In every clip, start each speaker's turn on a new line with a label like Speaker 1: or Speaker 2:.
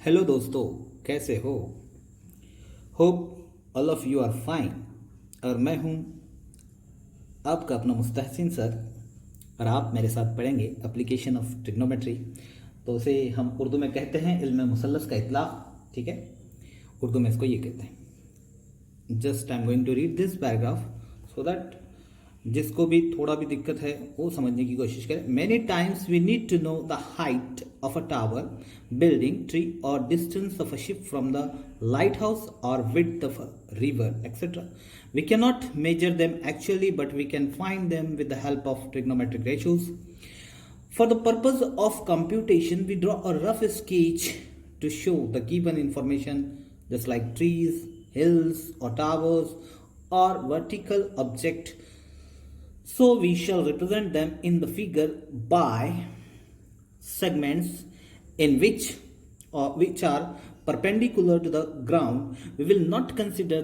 Speaker 1: Hello दोस्तों, कैसे हो? Hope all of you are fine. और मैं हूं आपका अपना मुस्तहसिन सर, और आप मेरे साथ पढ़ेंगे एप्लीकेशन ऑफ ट्रिग्नोमेट्री। तो उसे हम उर्दू में कहते हैं इल्म मुसल्लस का इतलाक़। ठीक है, उर्दू में इसको ये कहते हैं। Just I am going to read this paragraph so that जिसको भी थोड़ा भी दिक्कत है वो समझने की कोशिश करें। Many times we need to know the height of a tower, building, tree और distance of a ship from the lighthouse और width of a river etcetera. We cannot measure them actually, but we can find them with the help of trigonometric ratios. For the purpose of computation, we draw a rough sketch to show the given information, just like trees, hills, or towers, or vertical object. So we shall represent them in the figure by segments in which are perpendicular to the ground. We will not consider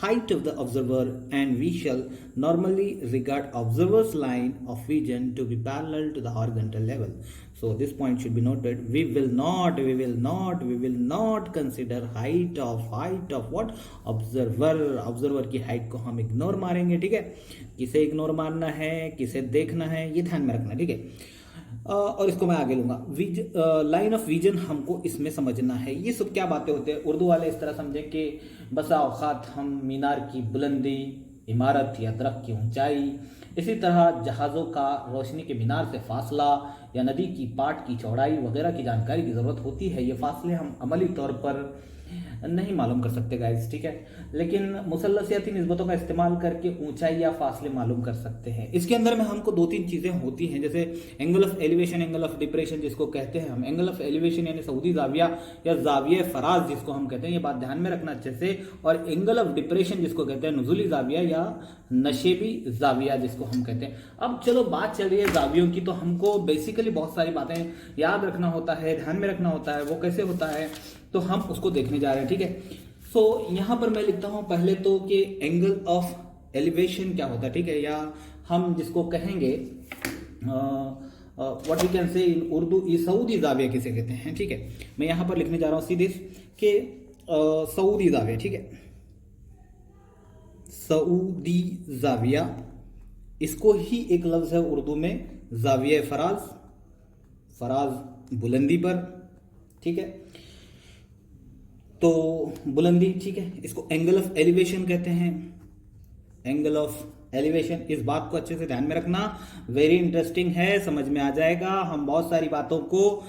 Speaker 1: height of the observer, and we shall normally regard observer's line of vision to be parallel to the horizontal level. So this point should be noted. We will not consider height of what? observer की height को हम ignore मारेंगे। ठीक है, किसे ignore मारना है, किसे देखना है, ये ध्यान में रखना। ठीक है, और इसको मैं आगे लूंगा। लाइन ऑफ विजन हमको इसमें समझना है। ये सब क्या बातें होते हैं, उर्दू वाले इस तरह समझें कि बसा औकात हम मीनार की बुलंदी, इमारत या दरख्त की ऊंचाई, इसी तरह जहाज़ों का रोशनी के मीनार से फासला या नदी की पाट की चौड़ाई वगैरह की जानकारी की ज़रूरत होती है। ये फासले हम अमली तौर पर नहीं मालूम कर सकते गाइस। ठीक है, लेकिन मुसल्लसियाती निस्बतों का इस्तेमाल करके ऊंचाई या फासले मालूम कर सकते हैं। इसके अंदर में हमको दो तीन चीज़ें होती हैं, जैसे angle of elevation, angle of depression जिसको कहते हैं हम। एंगल ऑफ एलिवेशन यानी सऊदी जाविया या जाविया फराज जिसको हम कहते हैं, ये बात ध्यान में रखना अच्छे से। और एंगल ऑफ डिप्रेशन जिसको कहते हैं नुज़ुली जाविया या नशेबी जाविया जिसको हम कहते हैं। अब चलो बात चल रही है जावियों की, तो हमको बेसिकली बहुत सारी बातें याद रखना होता है, ध्यान में रखना होता है। वो कैसे होता है तो हम उसको देखने जा रहे हैं। ठीक है, सो यहां पर मैं लिखता हूं पहले तो कि एंगल ऑफ एलिवेशन क्या होता है। ठीक है, या हम जिसको कहेंगे व्हाट वी कैन से इन उर्दू ई सऊदी जाविया किसे कहते हैं। ठीक है, मैं यहां पर लिखने जा रहा हूं सीधे कि सऊदी जाविया। ठीक है, सऊदी जाविया, इसको ही एक लफ्ज है उर्दू में जाविया फराज, फराज बुलंदी पर। ठीक है, तो बुलंदी। ठीक है, इसको एंगल ऑफ एलिवेशन कहते हैं, एंगल ऑफ एलिवेशन। इस बात को अच्छे से ध्यान में रखना, वेरी इंटरेस्टिंग है, समझ में आ जाएगा। हम बहुत सारी बातों को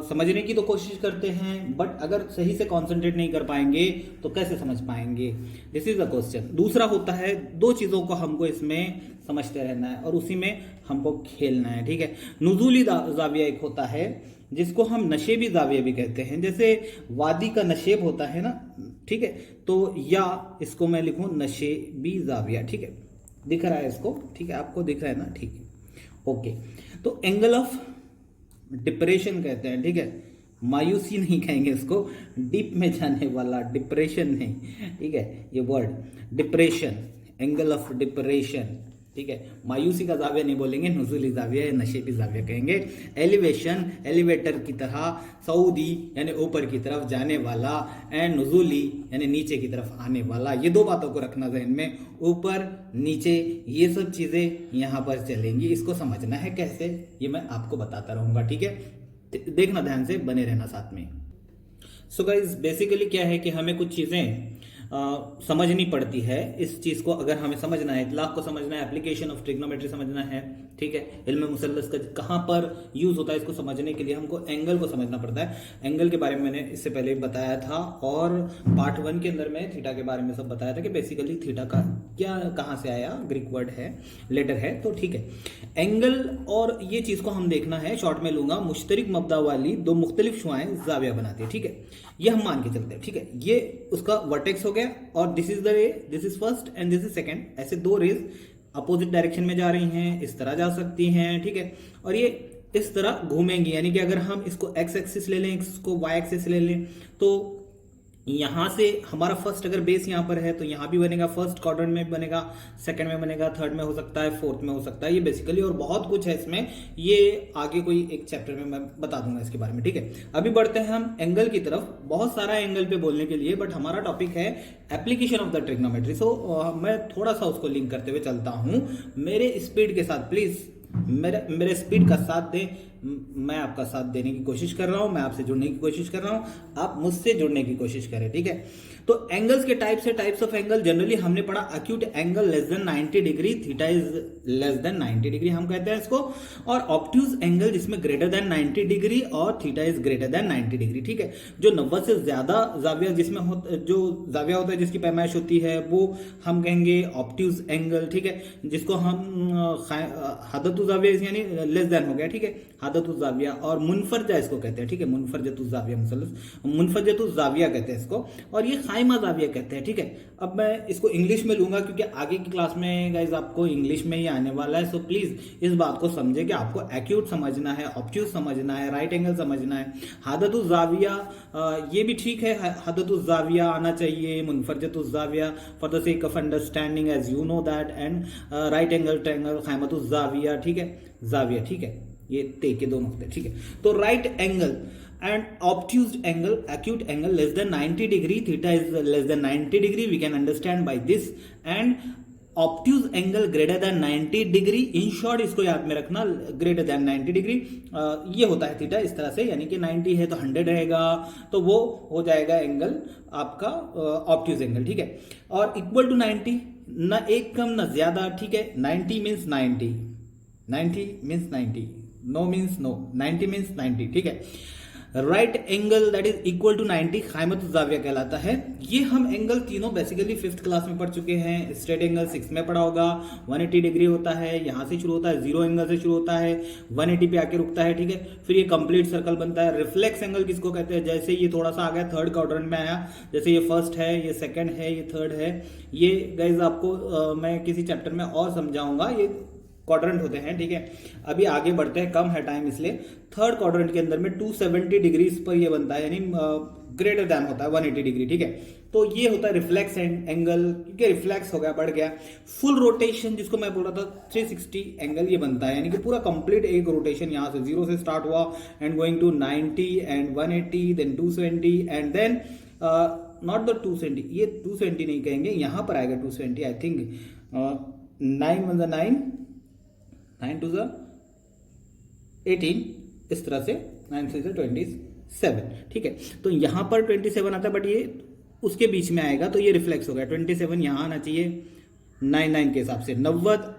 Speaker 1: समझने की तो कोशिश करते हैं, बट अगर सही से कॉन्सेंट्रेट नहीं कर पाएंगे तो कैसे समझ पाएंगे, दिस इज द क्वेश्चन। दूसरा होता है, दो चीजों को हमको इसमें समझते रहना है और उसी में हमको खेलना है। ठीक है, नुज़ूली जाविया एक होता है जिसको हम नशेबी जाविया भी कहते हैं, जैसे वादी का नशेब होता है ना। ठीक है, तो या इसको मैं लिखूं नशेबी जाविया। ठीक है, दिख रहा है इसको? ठीक है, आपको दिख रहा है ना? ठीक है, ओके। तो एंगल ऑफ डिप्रेशन कहते हैं। ठीक है, मायूसी नहीं कहेंगे इसको, डीप में जाने वाला, डिप्रेशन नहीं। ठीक है, ये word depression, angle of depression. ठीक है, मायूसी का जाविया नहीं बोलेंगे, नुज़ुली जाविया या नशेबी जाविया कहेंगे। एलिवेशन, एलिवेटर की तरह, सऊदी यानी ऊपर की तरफ जाने वाला, एंड नुज़ुली यानी नीचे की तरफ आने वाला। ये दो बातों को रखना ज़हन में, ऊपर नीचे ये सब चीजें यहां पर चलेंगी। इसको समझना है कैसे, ये मैं आपको बताता रहूंगा। ठीक है, देखना ध्यान से, बने रहना साथ में। सो गाइस, बेसिकली क्या है कि हमें कुछ चीजें समझनी पड़ती है। इस चीज को अगर हमें समझना है, इतलाक को समझना है, एप्लीकेशन ऑफ ट्रिग्नोमेट्री समझना है। ठीक है, इल्म मुसल्लस का कहां पर यूज होता है इसको समझने के लिए हमको एंगल को समझना पड़ता है। एंगल के बारे में मैंने इससे पहले बताया था, और पार्ट 1 के अंदर में थीटा के बारे में सब बताया था कि बेसिकली थीटा का क्या, कहां से आया, ग्रीक वर्ड है, लेटर है। तो ठीक है, एंगल और ये चीज को हम देखना है। शॉर्ट में लूंगा, मुश्तरिक मब्दा वाली दो मुख्तलिफ शुआएं जाविया बनाती है। ठीक है, ये हम मान के चलते हैं। ठीक है, ये उसका वर्टेक्स हो गया, और दिस इज द रे, this is first and this is second. ऐसे दो रेज अपोजिट डायरेक्शन में जा रही हैं, इस तरह जा सकती हैं। ठीक है, और ये इस तरह घूमेंगी, यानी कि अगर हम इसको एक्स एक्सिस ले लें, इसको वाई एक्सिस ले लें, तो यहां से हमारा फर्स्ट अगर बेस यहां पर है तो यहां भी बनेगा, फर्स्ट क्वाड्रेंट में बनेगा, सेकंड में बनेगा, थर्ड में हो सकता है, फोर्थ में हो सकता है, ये बेसिकली और बहुत कुछ है इसमें, ये आगे कोई एक चैप्टर में मैं बता दूंगा इसके बारे में, ठीक है। अभी बढ़ते हैं हम एंगल की तरफ, बहुत सारा एंगल पे बोलने के लिए, बट हमारा टॉपिक है एप्लीकेशन ऑफ द ट्रिग्नोमेट्री। सो मैं थोड़ा सा उसको लिंक करते हुए चलता हूं मेरे स्पीड के साथ, प्लीज मेरे स्पीड का साथ दें, मैं आपका साथ देने की कोशिश कर रहा हूं, मैं आपसे जुड़ने की कोशिश कर रहा हूं, आप मुझसे जुड़ने की कोशिश करें, ठीक है। तो एंगल्स के टाइप्स है, टाइप्स ऑफ एंगल जनरली हमने पढ़ा acute angle less than 90 degree, theta is less than 90 degree हम कहते हैं इसको, और ऑब्ट्यूज एंगल जिसमें ग्रेटर देन 90 डिग्री और theta is greater than 90 degree, ठीक है। जो 90 से ज्यादा जाविया जिसमें जो जाविया होता है जिसकी पैमाइश होती है वो हम कहेंगे ऑब्ट्यूज एंगल, ठीक है, जिसको हम हादतु जाविया यानी लेस देन हो गया, ठीक है, हादतु जाविया, और मुनफरजा इसको कहते हैं, ठीक है, मुनफरजतु जाविया मुनफरजतु जाविया कहते हैं इसको, और ये खाइमा जाविया कहते हैं, ठीक है। अब मैं इसको इंग्लिश में लूंगा क्योंकि आगे की क्लास में गाइज आपको इंग्लिश में ही आने वाला है, सो प्लीज इस बात को समझे कि आपको एक्यूट समझना है, ऑब्ट्यूज समझना है, राइट एंगल समझना है। हादतु जाविया ये भी ठीक है, हादतु जाविया आना चाहिए, मुनफरजतु जाविया for the sake of understanding as you know that, and right angle triangle खाइमतु जाविया, ठीक है, जाविया, ठीक है, ये ते के दोनों होते हैं, ठीक है। तो right angle and obtuse angle, acute angle less than 90 degree, theta is less than 90 degree, we can understand by this, and obtuse angle greater than 90 degree, in short इसको याद में रखना, greater than 90 degree ये होता है theta इस तरह से, यानी कि 90 है तो 100 रहेगा, तो वो हो जाएगा एंगल आपका obtuse एंगल, ठीक है। और इक्वल टू 90, ना एक कम ना ज्यादा, ठीक है, 90 means 90, 90 means 90, no means no, 90 means 90, ठीक है। Right angle that is equal to 90 खाइमतु जाविया कहलाता है। ये हम एंगल तीनों बेसिकली 5th क्लास में पढ़ चुके हैं। स्ट्रेट एंगल 6 में पढ़ा होगा, 180 डिग्री होता है, यहां से शुरू होता है, जीरो एंगल से शुरू होता है, 180 पे आके रुकता है, ठीक है, फिर ये कंप्लीट सर्कल बनता है। रिफ्लेक्स एंगल किसको कहते हैं, जैसे ये थोड़ा सा आ गया थर्ड क्वाड्रेंट में आया, जैसे ये फर्स्ट है, ये सेकंड है, ये थर्ड है, ये गाइज आपको मैं किसी चैप्टर में और समझाऊंगा, ये क्वाड्रेंट होते हैं, ठीक है। अभी आगे बढ़ते हैं, कम है टाइम इसलिए। थर्ड क्वाड्रेंट के अंदर में 270 डिग्री पर ये बनता है, यानी ग्रेटर देन होता है 180 डिग्री, ठीक है। तो ये होता है रिफ्लेक्स एंगल, क्योंकि रिफ्लेक्स हो गया, बढ़ गया। फुल रोटेशन जिसको मैं बोल रहा था 360 एंगल ये बनता है, यानी कि पूरा कंप्लीट एक रोटेशन यहाँ से 0 से स्टार्ट हुआ and going to 90 and 180 then 270 and then not the 270, ये 270 नहीं कहेंगे, यहां पर आएगा 270 आई थिंक, 9 1 9 9 2 18, इस तरह से 9 3 27, ठीक है। तो यहां पर 27 आता है, बट ये उसके बीच में आएगा, तो ये रिफ्लेक्स हो गया, 27 यहां आना चाहिए 99 के हिसाब से, 90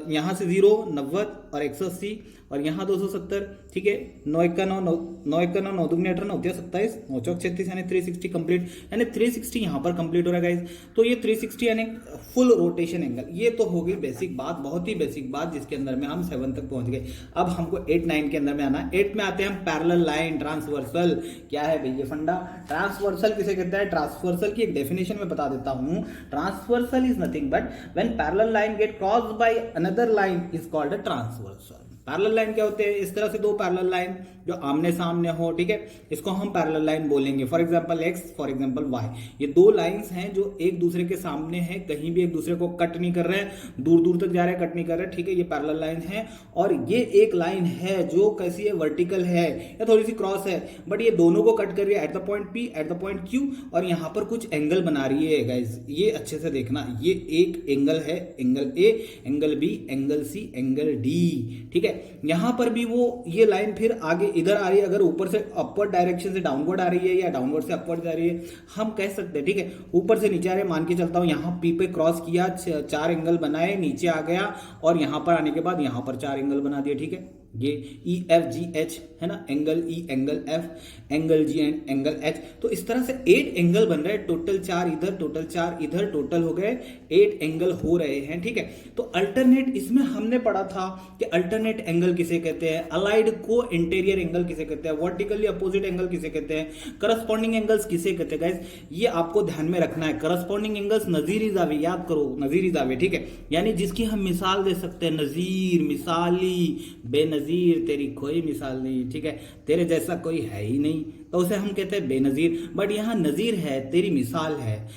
Speaker 1: यहां से 0 90 और 180 और यहाँ 270, ठीक है, 9 1 9 9 9 1 9 9 2 18 9 27 9 चौक 36 यानी 360 कंप्लीट, यानी 360 यहाँ पर कंप्लीट हो रहा है गाइस। तो ये 360 यानी फुल रोटेशन एंगल। ये तो हो गई बेसिक बात, बहुत ही बेसिक बात, जिसके अंदर में हम 7 तक पहुंच गए। अब हमको 8 9 के अंदर में आना है। 8 में आते हैं हम पैरेलल लाइन, ट्रांसवर्सल। क्या है भाई ये फंडा? ट्रांसवर्सल किसे कहता है? ट्रांसवर्सल की एक डेफिनेशन में बता देता हूं। Transversal is nothing but when parallel line get crossed by another line is called a transversal. Parallel line क्या होते हैं? इस तरह से दो पैरेलल लाइन जो आमने सामने हो, ठीक है, इसको हम पैरेलल लाइन बोलेंगे। For example X, for example Y, ये दो लाइंस हैं जो एक दूसरे के सामने हैं, कहीं भी एक दूसरे को कट नहीं कर रहे हैं, दूर दूर तक जा रहे हैं, कट नहीं कर रहे हैं, ठीक है, ये पैरेलल लाइन है। और ये एक लाइन है जो कैसी है? वर्टिकल है या थोड़ी सी क्रॉस है, बट ये दोनों को कट कर रही है at the point P, at the point Q, और यहां पर कुछ एंगल बना रही है गाइज। ये अच्छे से देखना, ये एक एंगल है, angle A, angle B, angle C, angle D, ठीक है। यहां पर भी वो ये लाइन फिर आगे इधर आ रही है, अगर ऊपर से अपवर्ड डायरेक्शन से डाउनवर्ड आ रही है या डाउनवर्ड से अपवर्ड जा रही है, हम कह सकते हैं, ठीक है। ऊपर से नीचे आ रहे हैं, मान के चलता हूं यहां पी पे क्रॉस किया, 4 एंगल बनाए, नीचे आ गया, और यहां पर आने के बाद यहां पर 4 एंगल बना दिए, ठीक है। ये ई एफ जी एच है ना, angle E, angle F, angle G and angle H. तो इस तरह से 8 एंगल बन रहे हैं, टोटल 4 इधर, टोटल 4 इधर, टोटल हो गए 8 एंगल हो रहे हैं, ठीक है। तो अल्टरनेट, इसमें हमने पढ़ा था कि अल्टरनेट एंगल किसे कहते हैं, अलाइड को इंटीरियर एंगल किसे कहते हैं, वर्टिकली अपोजिट एंगल किसे कहते हैं, करस्पॉन्डिंग एंगल्स किसे कहते हैं गाइस, ये आपको ध्यान में रखना है। करस्पॉन्डिंग एंगल्स नजीरी जावे, याद करो नजीरी जावे, ठीक है, यानी जिसकी हम मिसाल दे सकते हैं, नजीर, मिसाली, बेनजीर, बेनज़ीर, तेरी कोई मिसाल नहीं, ठीक है, तेरे जैसा कोई है ही नहीं, तो उसे हम कहते हैं बेनज़ीर। बट यहाँ नज़ीर है, तेरी मिसाल है,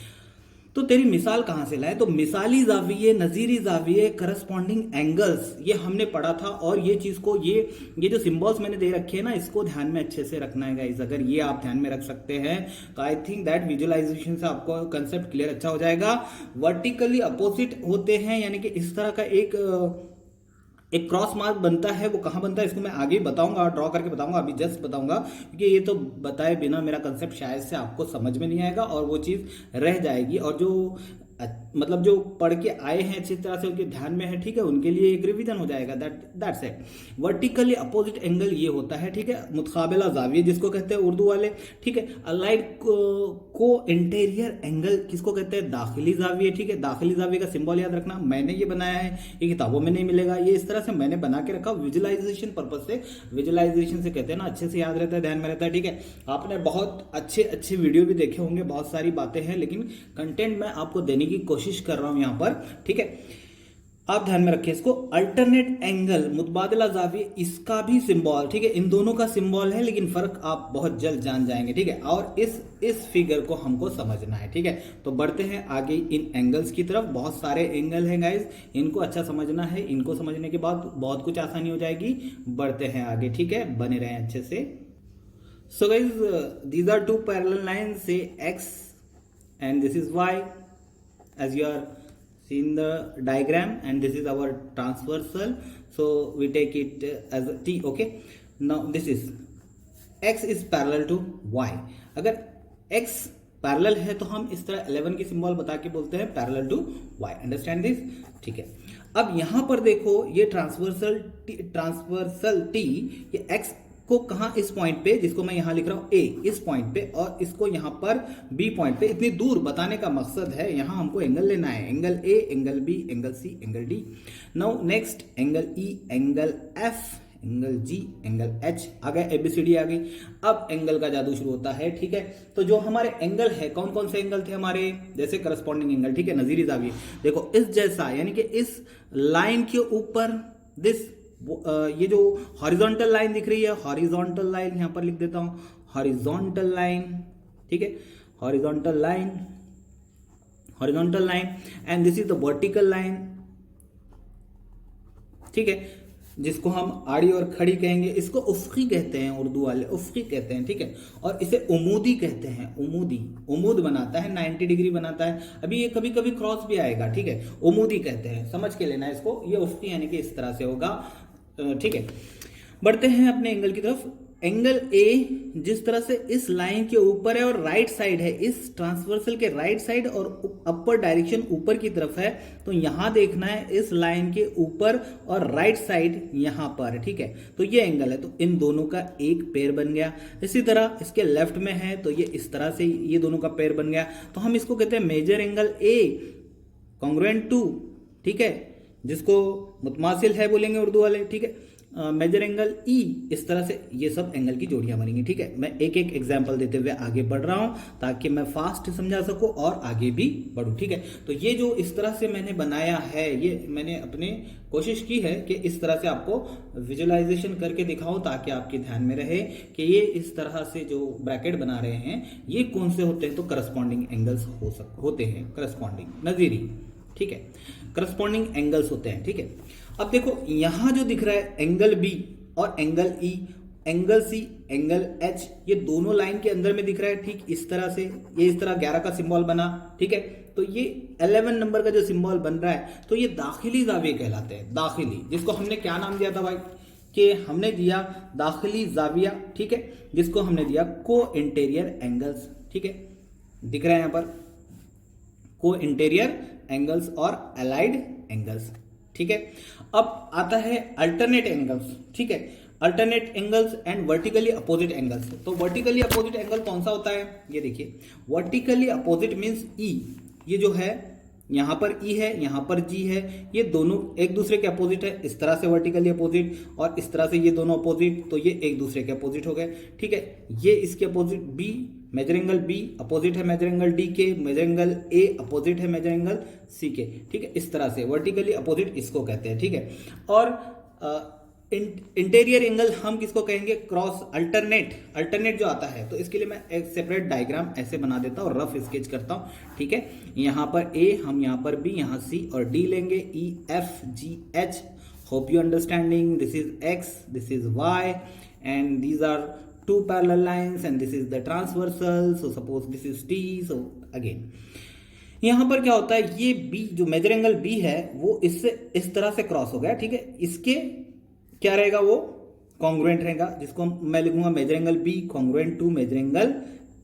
Speaker 1: तो तेरी मिसाल कहां से लाए? तो मिसाली जाविये, नज़ीरी जाविये, करस्पॉन्डिंग एंगल्स, ये हमने पढ़ा था। और ये चीज को, ये जो सिंबल्स मैंने दे रखे हैं ना, इसको ध्यान में अच्छे से रखना है गाइस। अगर ये आप ध्यान में रख सकते हैं तो आई थिंक दैट विजुअलाइजेशन से आपको कंसेप्ट क्लियर अच्छा हो जाएगा। वर्टिकली अपोजिट होते हैं, यानी कि इस तरह का एक क्रॉस मार्क बनता है। वो कहां बनता है इसको मैं आगे बताऊंगा, ड्रॉ करके बताऊंगा, अभी जस्ट बताऊंगा, क्योंकि ये तो बताए बिना मेरा कंसेप्ट शायद से आपको समझ में नहीं आएगा और वो चीज रह जाएगी। और जो मतलब जो पढ़ के आए हैं अच्छी तरह से, उनके ध्यान में है, ठीक है, उनके लिए एक रिवीजन हो जाएगा। That's it. Vertically opposite angle ये होता है, ठीक है, मुतकाबिला जाविया जिसको कहते हैं उर्दू वाले, ठीक है। अलाइड को इंटीरियर एंगल किसको कहते हैं? दाखिली जाविया, ठीक है। दाखिली जाविया का सिंबल याद रखना, मैंने ये बनाया है, ये किताबों में नहीं मिलेगा, ये इस तरह से मैंने बना के रखा विजुअलाइजेशन पर्पज से। विजुअलाइजेशन से कहते हैं ना, अच्छे से याद रहता है, ध्यान में रहता है, ठीक है। आपने बहुत अच्छे अच्छे वीडियो भी देखे होंगे, बहुत सारी बातें हैं, लेकिन कंटेंट मैं आपको देने की कोशिश कर रहा हूं यहां पर, ठीक है। आप ध्यान में रखिए इसको। अल्टरनेट एंगल, मुतबादिला जाविया, इसका भी सिंबल, ठीक है, इन दोनों का सिंबल है, लेकिन फर्क आप बहुत जल्द जान जाएंगे, ठीक है। और इस फिगर को हमको समझना है, ठीक है। तो बढ़ते हैं आगे इन एंगल्स की तरफ। बहुत सारे एंगल हैं गाइज, इनको अच्छा समझना है, इनको समझने के बाद बहुत कुछ आसानी हो जाएगी। बढ़ते हैं आगे, ठीक है, बने रहें अच्छे से। So guys, these are two parallel lines, say x and this is y, as you are seeing the diagram, and this is our transversal, so we take it as a t, okay. Now this is x is parallel to y. अगर x parallel है तो हम इस तरह 11 की symbol बता के बोलते हैं parallel to y, understand this, ठीक है। अब यहां पर देखो, ये ट्रांसवर्सल t, ये x को कहा, इस पॉइंट पे, जिसको मैं यहां लिख रहा हूं A, इस पॉइंट पे, और इसको यहां पर B पॉइंट पे, इतनी दूर बताने का मकसद है, यहां हमको एंगल लेना है, angle A, angle B, angle C, angle D। Now next angle E, angle F, angle G, angle H, आ गया, ABCD आ गई। अब एंगल का जादू शुरू होता है, ठीक है। तो जो हमारे एंगल है, कौन कौन से एंगल थे हमारे? जैसे करस्पॉन्डिंग एंगल, ठीक है, नजीरी जाविया, देखो इस जैसा, यानी कि इस लाइन के ऊपर दिस, ये जो हॉरिजॉन्टल लाइन दिख रही है, हॉरिजॉन्टल लाइन यहां पर लिख देता हूं, हॉरिजॉन्टल लाइन, ठीक है, horizontal line, horizontal line, and this is the vertical line, ठीक है, जिसको हम आड़ी और खड़ी कहेंगे। इसको उफ्की कहते हैं, उर्दू वाले उफ्की कहते हैं, ठीक है। और इसे उमूदी कहते हैं, उमूदी, उमूद बनाता है, 90 डिग्री बनाता है। अभी ये कभी कभी क्रॉस भी आएगा, ठीक है, उमूदी कहते हैं, समझ के लेना है इसको। ये उफ्की यानी कि इस तरह से होगा, ठीक है। बढ़ते हैं अपने एंगल की तरफ। एंगल ए जिस तरह से इस लाइन के ऊपर है और राइट साइड है, इस ट्रांसवर्सल के राइट साइड और अपर डायरेक्शन ऊपर की तरफ है, तो यहां देखना है इस लाइन के ऊपर और राइट साइड यहां पर, ठीक है। तो ये एंगल है, तो इन दोनों का एक पेयर बन गया। इसी तरह इसके लेफ्ट में है, तो ये इस तरह से ये दोनों का पेयर बन गया, तो हम इसको कहते हैं measure angle A congruent to, ठीक है, जिसको मुतमासिल है बोलेंगे उर्दू वाले, ठीक है। मेजर एंगल ई, इस तरह से ये सब एंगल की जोड़ियां बनेंगी, ठीक है। मैं एक एक एग्जांपल देते हुए आगे बढ़ रहा हूं ताकि मैं फास्ट समझा सकूं और आगे भी बढ़ूं, ठीक है। तो ये जो इस तरह से मैंने बनाया है, ये मैंने अपने कोशिश की है कि इस तरह से आपको विजुअलाइजेशन करके दिखाऊं ताकि आपके ध्यान में रहे कि ये इस तरह से जो ब्रैकेट बना रहे हैं ये कौन से होते हैं। तो करस्पॉन्डिंग एंगल्स होते हैं, करस्पॉन्डिंग नजीरी, ठीक है, करस्पॉन्डिंग एंगल्स होते हैं, ठीक है। अब देखो यहां जो दिख रहा है एंगल बी और angle E, angle C, angle H, ये दोनों लाइन के अंदर में दिख रहा है, ठीक इस तरह से। ये इस तरह 11 का सिंबल बना, ठीक है। तो ये 11 नंबर का जो सिंबल बन रहा है, तो ये दाखिली जाविया कहलाते हैं, दाखिली, जिसको हमने क्या नाम दिया था भाई, कि हमने दिया दाखिली जाविया, ठीक है, जिसको हमने दिया को इंटीरियर एंगल्स, ठीक है, दिख रहा है यहां पर को इंटीरियर एंगल्स और अलाइड एंगल्स, ठीक है। अब आता है अल्टरनेट एंगल्स, ठीक है, alternate angles and vertically opposite angles. तो वर्टिकली अपोजिट एंगल कौन सा होता है, ये देखिए, वर्टिकली अपोजिट मींस ई, ये जो है यहां पर ई है, यहां पर जी है, ये दोनों एक दूसरे के अपोजिट है, इस तरह से वर्टिकली अपोजिट, और इस तरह से ये दोनों अपोजिट, तो ये एक दूसरे के अपोजिट हो गए, ठीक है। ये इसके opposite B, measure angle B opposite है मेजर एंगल डी के, मेजर एंगल ए अपोजिट है मेजर एंगल सी के, ठीक है। इस तरह से वर्टिकली अपोजिट इसको कहते हैं, ठीक है। और इंटीरियर एंगल हम किसको कहेंगे, क्रॉस अल्टरनेट जो आता है, तो इसके लिए मैं एक सेपरेट डायग्राम ऐसे बना देता हूँ, रफ स्केच करता हूँ, ठीक है। यहाँ पर ए, हम यहाँ पर बी, यहाँ सी और डी लेंगे, E F G H, hope you understanding, this is X, this is Y and these are two parallel lines and this is the transversal, so suppose this is T, so again यहां पर क्या होता है, ये B जो major angle B है वो इससे इस तरह से क्रॉस हो गया, ठीक है। इसके क्या रहेगा, वो कॉन्ग्रुएंट रहेगा, जिसको मैं लिखूंगा measure angle B congruent to measure angle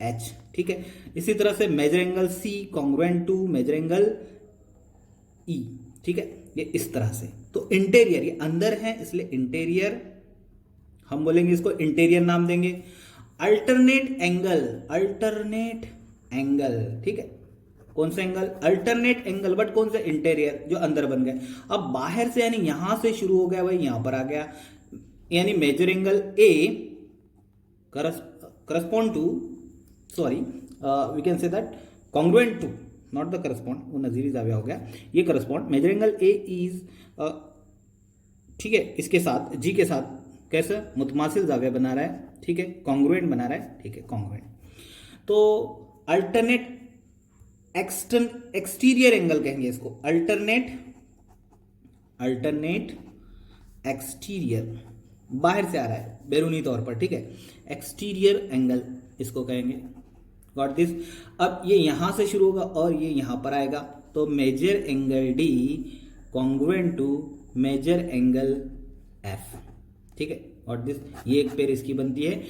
Speaker 1: H, ठीक है। इसी तरह से measure angle C congruent to measure angle E, ठीक है, ये इस तरह से। तो इंटीरियर ये अंदर है, इसलिए इंटीरियर हम बोलेंगे, इसको इंटीरियर नाम देंगे। अल्टरनेट एंगल, ठीक है, कौन सा एंगल, अल्टरनेट एंगल, बट कौन सा, इंटीरियर, जो अंदर बन गए। अब बाहर से यानी यहां से शुरू हो गया भाई, यहां पर आ गया, यानी measure angle A correspond to, sorry we can say that congruent to, not the correspond, वो नजीरी जाविया हो गया, ये correspond, measure angle A is, ठीक है, इसके साथ जी के साथ कैसे मुतमासिल जाविया बना रहा है, ठीक है, कॉन्ग्रुएंट बना रहा है, ठीक है, कॉन्ग्रुएंट। तो अल्टरनेट एक्सटीरियर एंगल कहेंगे इसको, अल्टरनेट एक्सटीरियर, बाहर से आ रहा है बैरूनी तौर पर, ठीक है, एक्सटीरियर एंगल इसको कहेंगे, गॉट दिस। अब ये यहां से शुरू होगा और ये यहां पर आएगा, तो measure angle D congruent to measure angle F, ठीक है, गॉट दिस। ये एक पेयर इसकी बनती है,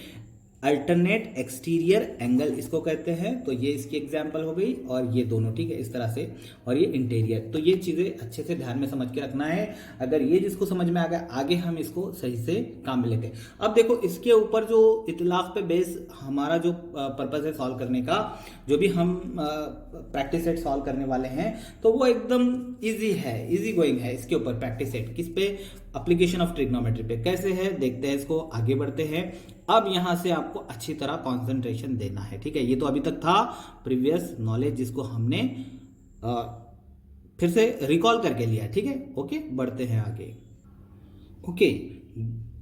Speaker 1: अल्टरनेट एक्सटीरियर एंगल इसको कहते हैं। तो ये इसकी एग्जांपल हो गई, और ये दोनों, ठीक है, इस तरह से, और ये इंटीरियर। तो ये चीजें अच्छे से ध्यान में समझ के रखना है। अगर ये जिसको समझ में आ गया, आगे हम इसको सही से काम में लेते हैं। अब देखो, इसके ऊपर जो इतलाक पे बेस हमारा जो पर्पज है सॉल्व करने का, जो भी हम प्रैक्टिस सेट सॉल्व करने वाले हैं, तो वो एकदम इजी है, इजी गोइंग है। इसके ऊपर प्रैक्टिस सेट किस पे, एप्लीकेशन ऑफ ट्रिग्नोमेट्री पे कैसे है, देखते हैं इसको, आगे बढ़ते हैं। अब यहां से आपको अच्छी तरह कंसंट्रेशन देना है, ठीक है। ये तो अभी तक था प्रीवियस नॉलेज, जिसको हमने फिर से रिकॉल करके लिया, ठीक है। ओके, बढ़ते हैं आगे। Okay,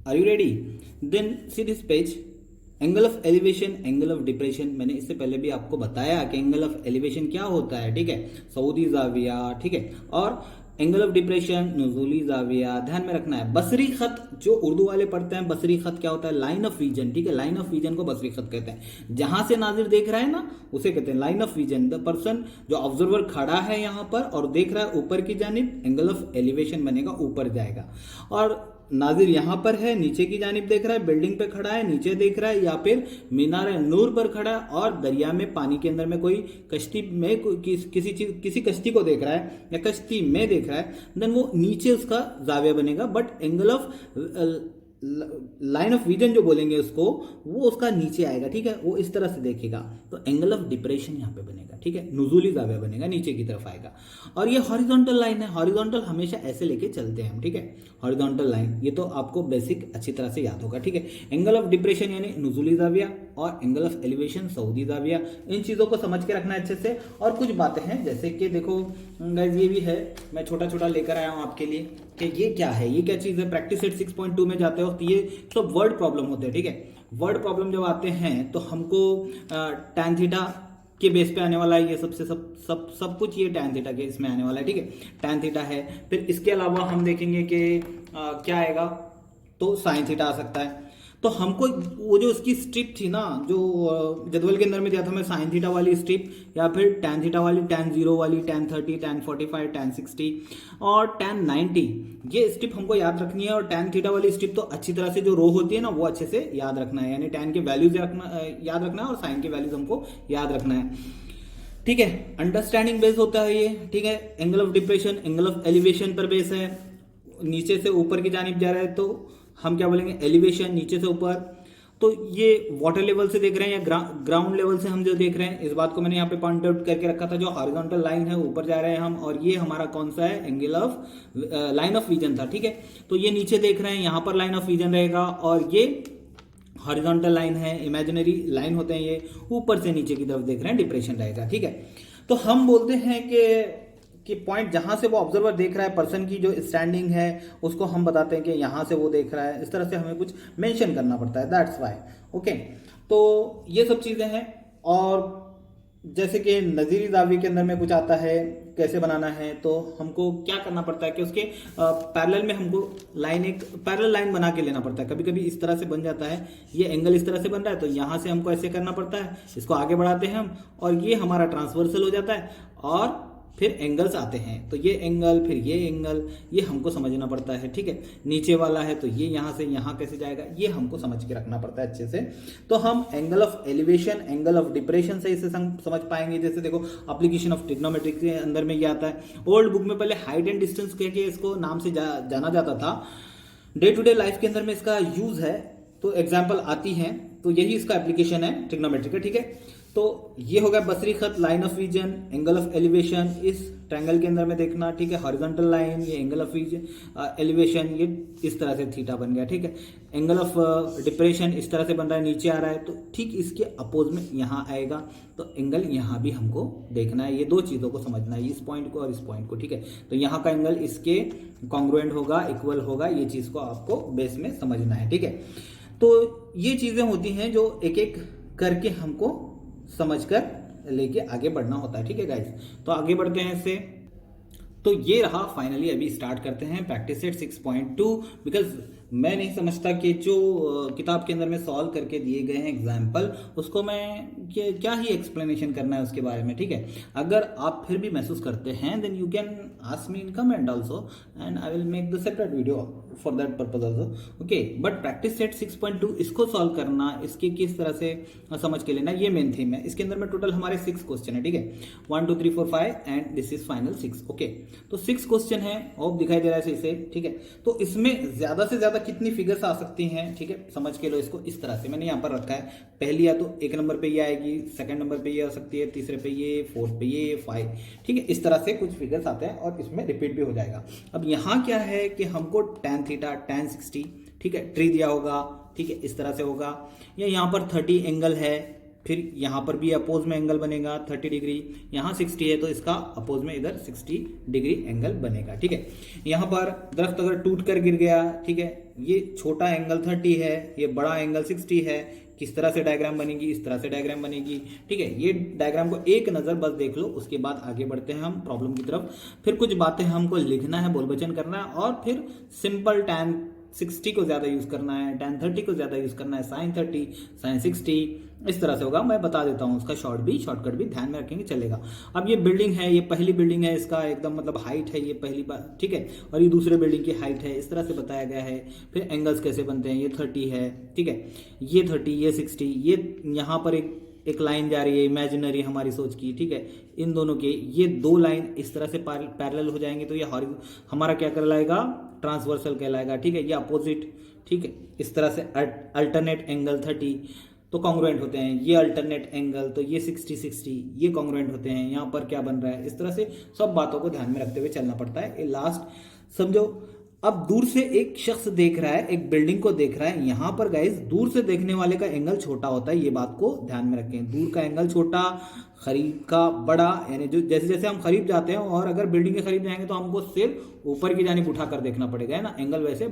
Speaker 1: are you ready? Then see this page, angle of elevation, angle of depression. मैंने इससे पहले भी आपको बताया कि एंगल ऑफ एलिवेशन क्या होता है, ठीक है, सऊदी जाविया, ठीक है, और एंगल ऑफ डिप्रेशन नुज़ूली जाविया। ध्यान में रखना है। बसरी खत जो उर्दू वाले पढ़ते हैं, बसरी खत क्या होता है, लाइन ऑफ विजन, ठीक है, लाइन ऑफ विजन को बसरी खत कहते हैं। जहां से नाजिर देख रहा है ना, उसे कहते हैं line of vision. The person जो ऑब्जर्वर खड़ा है यहां पर और देख रहा है ऊपर की जानिब, एंगल ऑफ एलिवेशन बनेगा, ऊपर जाएगा। और नाजिर यहां पर है, नीचे की जानिब देख रहा है, बिल्डिंग पे खड़ा है, नीचे देख रहा है, या फिर मीनार नूर पर खड़ा है और दरिया में, पानी के अंदर में कोई कश्ती में किसी कश्ती को देख रहा है या कश्ती में देख रहा है, देन वो नीचे उसका जाविया बनेगा। But angle of line of vision जो बोलेंगे उसको, वो उसका नीचे आएगा, ठीक है, वो इस तरह से देखेगा। तो एंगल ऑफ डिप्रेशन यहां पे बनेगा, ठीक है, नुज़ूली जाविया बनेगा, नीचे की तरफ आएगा। और ये हॉरिजॉन्टल लाइन है, हॉरिजॉन्टल हमेशा ऐसे लेके चलते हैं हम, ठीक है, हॉरिजॉन्टल लाइन। ये तो आपको बेसिक अच्छी तरह से याद होगा, ठीक है। एंगल ऑफ डिप्रेशन यानी नुज़ूली जाविया, और एंगल ऑफ एलिवेशन सऊदी जाविया। इन चीजों को समझ के रखना अच्छे से। और कुछ बातें हैं, जैसे कि देखो गाइस, ये भी है, मैं छोटा छोटा लेकर आया हूं आपके लिए कि ये क्या है, ये क्या चीज है। प्रैक्टिस सेट 6.2 में जाते हो तो ये सब वर्ड प्रॉब्लम होते हैं, ठीक है। वर्ड प्रॉब्लम जब आते हैं तो हमको टैन थीटा के बेस पे आने वाला है, ये सबसे सब कुछ ये टैन थीटा के इसमें आने वाला है, ठीक है, टैन थीटा है। फिर इसके अलावा हम देखेंगे कि क्या आएगा, तो साइन थीटा आ सकता है। तो हमको वो जो उसकी स्ट्रिप थी ना, जो जदवल के अंदर में दिया था मैं, साइन थीटा वाली स्ट्रिप, या फिर टैन थीटा वाली, टैन 0 वाली, टैन 30, टैन 45, टैन 60 और टैन 90, ये स्ट्रिप हमको याद रखनी है। और टैन थीटा वाली स्ट्रिप तो अच्छी तरह से जो रो होती है ना, वो अच्छे से याद रखना है, यानी टैन के वैल्यूज याद रखना है और साइन के वैल्यूज हमको याद रखना है, ठीक है। अंडरस्टैंडिंग बेस होता है ये, ठीक है। Angle of depression angle of elevation पर बेस है, नीचे से ऊपर की जानिब जा रहा है तो हम क्या बोलेंगे, एलिवेशन, नीचे से ऊपर। तो ये वाटर लेवल से देख रहे हैं या ग्राउंड लेवल से हम जो देख रहे हैं, इस बात को मैंने यहाँ पे पॉइंट आउट करके रखा था। जो हॉरिजॉन्टल लाइन है ऊपर जा रहे हैं हम, और ये हमारा कौन सा है, angle of line of vision था, ठीक है। तो ये नीचे देख रहे हैं, यहाँ पर लाइन ऑफ विजन रहेगा, और ये हॉरिजॉन्टल लाइन है, इमेजिनरी लाइन होते हैं ये, ऊपर से नीचे की तरफ देख रहे हैं, डिप्रेशन रहेगा, ठीक है। तो हम बोलते हैं कि कि पॉइंट जहां से वो ऑब्जर्वर देख रहा है, पर्सन की जो स्टैंडिंग है उसको हम बताते हैं कि यहां से वो देख रहा है, इस तरह से हमें कुछ मेंशन करना पड़ता है, दैट्स वाई। ओके, तो ये सब चीजें हैं। और जैसे कि नजीरी जावी के अंदर में कुछ आता है कैसे बनाना है, तो हमको क्या करना पड़ता है कि उसके पैरेलल में हमको लाइन, एक पैरेलल लाइन बना के लेना पड़ता है। कभी कभी इस तरह से बन जाता है, ये एंगल इस तरह से बन रहा है तो यहाँ से हमको ऐसे करना पड़ता है, इसको आगे बढ़ाते हैं हम, और ये हमारा ट्रांसवर्सल हो जाता है, और फिर एंगल्स आते हैं, तो ये एंगल, फिर ये एंगल, ये हमको समझना पड़ता है। ठीक है, नीचे वाला है तो ये यहाँ से यहाँ कैसे जाएगा, ये हमको समझ के रखना पड़ता है अच्छे से। तो हम angle of elevation, angle of depression से इसे समझ पाएंगे। जैसे देखो एप्लीकेशन ऑफ ट्रिग्नोमेट्री के अंदर में ये आता है। ओल्ड बुक में पहले हाइट एंड डिस्टेंस कह के इसको नाम से जाना जाता था। डे टू डे लाइफ के अंदर में इसका यूज है, तो एग्जाम्पल आती है, तो यही इसका एप्लीकेशन है ट्रिग्नोमेट्री का। ठीक है, तो ये हो गया बसरी खत, line of vision, angle of elevation इस ट्रायंगल के अंदर में देखना। ठीक है, हॉरिजॉन्टल लाइन, ये एंगल ऑफ एलिवेशन, ये इस तरह से थीटा बन गया। ठीक है, एंगल ऑफ डिप्रेशन इस तरह से बन रहा है, नीचे आ रहा है, तो ठीक इसके अपोज में यहाँ आएगा, तो एंगल यहाँ भी हमको देखना है। ये दो चीज़ों को समझना है, इस पॉइंट को और इस पॉइंट को। ठीक है, तो यहाँ का एंगल इसके कॉन्ग्रुएंट होगा, इक्वल होगा, ये चीज़ को आपको बेस में समझना है। ठीक है, तो ये चीज़ें होती हैं जो एक एक करके हमको समझकर लेके आगे बढ़ना होता है। ठीक है गाइस, तो आगे बढ़ते हैं इससे। तो ये रहा फाइनली, अभी स्टार्ट करते हैं प्रैक्टिस सेट 6.2। बिकॉज मैं नहीं समझता कि जो किताब के अंदर में सॉल्व करके दिए गए हैं एग्जाम्पल, उसको मैं क्या ही एक्सप्लेनेशन करना है उसके बारे में। ठीक है, अगर आप फिर भी महसूस करते हैं then you can ask me in comment also and I will make the separate video for that purpose also. Okay, but practice set 6.2 इसको सॉल्व करना, इसकी किस तरह से समझ के लेना, ये मेन थीम है। इसके अंदर में टोटल हमारे 6 क्वेश्चन है। ठीक है, 1 2 3 4 5 and this is final 6। Okay, तो 6 क्वेश्चन है, ऑफ दिखाई दे रहा है इसे। ठीक है, तो इसमें ज्यादा से ज्यादा कितनी फिगर्स आ सकती हैं, ठीक है, समझ के लो इसको। इस तरह से मैंने यहाँ पर रखा है, पहली या तो 1 नंबर पे ये आएगी, सेकंड नंबर पे ये आ सकती है, तीसरे पे ये, फोर्थ पे ये, 5। ठीक है, इस तरह से कुछ फिगर्स आते हैं और इसमें रिपीट भी हो जाएगा। अब यहाँ क्या है कि हमको tan थीटा, tan 60, ठीक है, ट्री दिया होगा। ठीक है, इस तरह से होगा, या यहाँ पर 30 एंगल है, फिर यहाँ पर भी अपोज में एंगल बनेगा 30 डिग्री, यहाँ 60 है तो इसका अपोज में इधर 60 डिग्री एंगल बनेगा। ठीक है, यहाँ पर दरख्त अगर टूट कर गिर गया, ठीक है, ये छोटा एंगल 30 है, ये बड़ा एंगल 60 है, किस तरह से डायग्राम बनेगी, इस तरह से डायग्राम बनेगी। ठीक है, ये डायग्राम को एक नज़र बस देख लो, उसके बाद आगे बढ़ते हैं हम प्रॉब्लम की तरफ। फिर कुछ बातें हमको लिखना है, बोल वचन करना है, और फिर सिंपल tan 60 को ज़्यादा यूज़ करना है, tan 30 को ज़्यादा यूज़ करना है, sin 30, sin 60, इस तरह से होगा। मैं बता देता हूँ उसका शॉर्टकट भी ध्यान में रखेंगे, चलेगा। अब ये बिल्डिंग है, ये पहली बिल्डिंग है, इसका एकदम मतलब हाइट है, ये पहली बार। ठीक है, और ये दूसरे बिल्डिंग की हाइट है, इस तरह से बताया गया है। फिर एंगल्स कैसे बनते हैं, ये 30 है, ठीक है, ये 30, ये 60, ये यहाँ पर एक लाइन जा रही है इमेजिनरी हमारी सोच की। ठीक है, इन दोनों के ये 2 लाइन इस तरह से पैरेलल हो जाएंगे, तो ये हमारा क्या कहलाएगा, ट्रांसवर्सल कहलाएगा। ठीक है, ये अपोजिट। ठीक है, इस तरह से अल्टरनेट एंगल 30 तो कॉन्ग्रुएंट होते हैं, ये अल्टरनेट एंगल, तो ये 60 ये कॉन्ग्रुएंट होते हैं। यहाँ पर क्या बन रहा है, इस तरह से सब बातों को ध्यान में रखते हुए चलना पड़ता है। लास्ट समझो, अब दूर से एक शख्स देख रहा है, एक बिल्डिंग को देख रहा है। यहाँ पर गाइस दूर से देखने वाले का एंगल छोटा होता है, ये बात को ध्यान में रखें। दूर का एंगल छोटा, करीब का बड़ा, यानी जो जैसे जैसे हम करीब जाते हैं और अगर बिल्डिंग के करीब जाएंगे तो हमको सिर्फ ऊपर की जानिब उठाकर देखना पड़ेगा, है ना, एंगल वैसे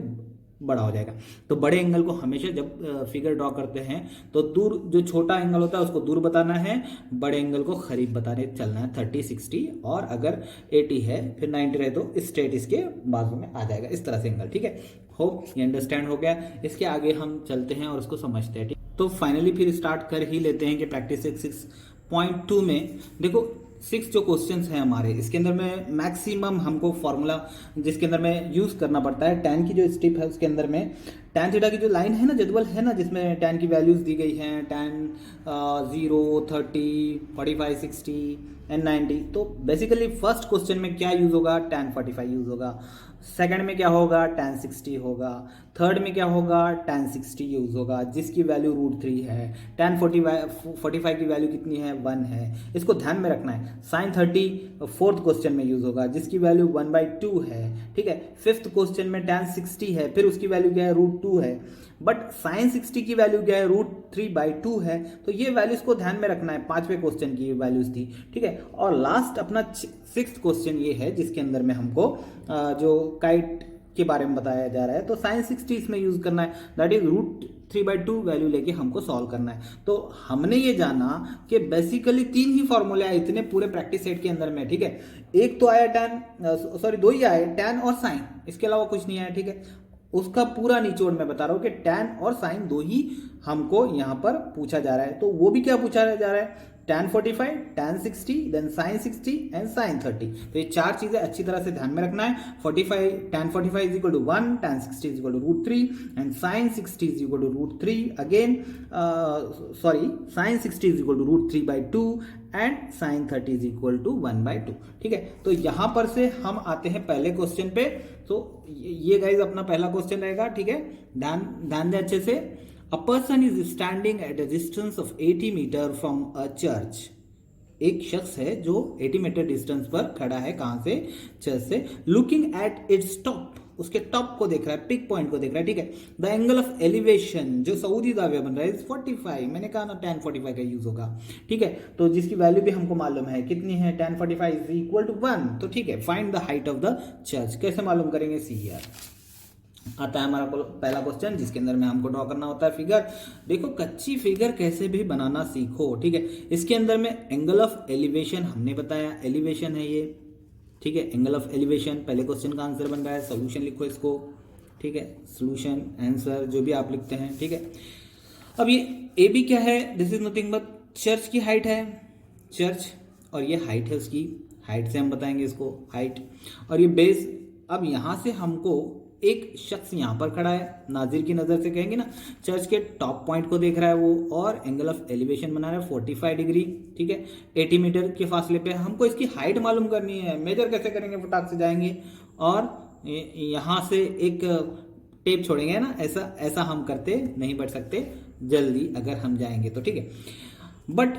Speaker 1: बड़ा हो जाएगा। तो बड़े एंगल को हमेशा जब फिगर ड्रॉ करते हैं तो दूर, जो छोटा एंगल होता है उसको दूर बताना है, बड़े एंगल को करीब बताने चलना है, 30 60, और अगर 80 है फिर 90 रहे तो स्ट्रेट इसके बाजू में आ जाएगा, इस तरह से एंगल। ठीक है, होप ये अंडरस्टैंड हो गया। इसके आगे हम चलते हैं और उसको समझते हैं। ठीक, तो फाइनली फिर स्टार्ट कर ही लेते हैं कि प्रैक्टिस 6.2 में देखो 6 जो क्वेश्चंस हैं हमारे, इसके अंदर में मैक्सिमम हमको फॉर्मूला जिसके अंदर में यूज करना पड़ता है। tan की जो स्टेप है उसके अंदर में tan थीटा की जो लाइन है ना, जदवल है ना, जिसमें tan की वैल्यूज दी गई हैं, tan 0 30 45 60 एंड 90। तो बेसिकली फर्स्ट क्वेश्चन में क्या यूज होगा, tan 45 यूज होगा, सेकंड में क्या होगा, tan 60 होगा, थर्ड में क्या होगा, tan 60 यूज होगा, जिसकी वैल्यू √3 है। tan 45 की वैल्यू कितनी है, 1 है, इसको ध्यान में रखना है। sin 30 फोर्थ क्वेश्चन में यूज होगा, जिसकी वैल्यू 1/2 है। ठीक है, फिफ्थ क्वेश्चन में tan 60 है, फिर उसकी वैल्यू क्या है, √2 है, बट साइन 60 की वैल्यू क्या है, √3/2 है। तो ये वैल्यूज को ध्यान में रखना है, 5वें क्वेश्चन की ये वैल्यूज थी, ठीक है। और लास्ट अपना 6th क्वेश्चन ये है जिसके अंदर में हमको जो काइट के बारे में बताया जा रहा है, तो साइन 60 इसमें यूज करना है, दैट इज √3/2 वैल्यू लेके हमको सॉल्व करना है। तो हमने ये जाना कि बेसिकली 3 ही फॉर्मूले आए इतने पूरे प्रैक्टिस सेट के अंदर में, ठीक है। एक तो आया दो ही आए, टैन और साइन, इसके अलावा कुछ नहीं आया, ठीक है। उसका पूरा निचोड़ मैं बता रहा हूं कि टैन और साइन 2 ही हमको यहां पर पूछा जा रहा है। तो वो भी क्या पूछा जा रहा है, tan 45, tan 60, then sin 60 and sin 30। तो ये 4 चीजें अच्छी तरह से ध्यान में रखना है। tan 45 is equal to 1, tan 60 is equal to √3 and sin 60 is equal to √3 again, sin 60 is equal to √3/2 and sin 30 is equal to 1/2, ठीक है। तो यहां पर से हम आते हैं पहले क्वेश्चन पे। तो ये गाइज अपना पहला क्वेश्चन रहेगा, ठीक है। ध्यान दें अच्छे से। A person is standing at a distance of 80 meter from a church. एक शख्स है जो 80 मीटर डिस्टेंस पर खड़ा है, कहां से, चर्च से। लुकिंग एट इट्स टॉप, उसके टॉप को देख रहा है, पिक पॉइंट को देख रहा है, ठीक है। द एंगल ऑफ एलिवेशन जो सऊदी जाविया बन रहा है 45, मैंने कहा ना tan 45 का यूज होगा, ठीक है। तो जिसकी वैल्यू भी हमको मालूम है कितनी है, tan 45 इज इक्वल टू 1। तो ठीक है, find the height of the church, कैसे मालूम करेंगे, सी हियर आता है हमारा पहला क्वेश्चन जिसके अंदर में हमको ड्रॉ करना होता है फिगर। देखो कच्ची फिगर कैसे भी बनाना सीखो, ठीक है। इसके अंदर में एंगल ऑफ एलिवेशन हमने बताया, एलिवेशन है ये, ठीक है। एंगल ऑफ एलिवेशन पहले क्वेश्चन का आंसर बन रहा है, सोल्यूशन लिखो इसको, ठीक है। सोल्यूशन आंसर जो भी आप लिखते हैं, ठीक है। अब ये ए बी क्या है, this is nothing but church की हाइट है, चर्च, और ये हाइट है उसकी, हाइट से हम बताएंगे इसको हाइट। और ये बेस, अब यहां से हमको एक शख्स यहां पर खड़ा है, नाजिर की नजर से कहेंगे ना, चर्च के टॉप पॉइंट को देख रहा है वो, और एंगल ऑफ एलिवेशन बना रहा है 45 डिग्री, ठीक है। 80 मीटर के फासले पे हमको इसकी हाइट मालूम करनी है। मेजर कैसे करेंगे, फटाक से जाएंगे और यहां से एक टेप छोड़ेंगे ना, ऐसा हम करते नहीं बढ़ सकते जल्दी अगर हम जाएंगे तो, ठीक है। बट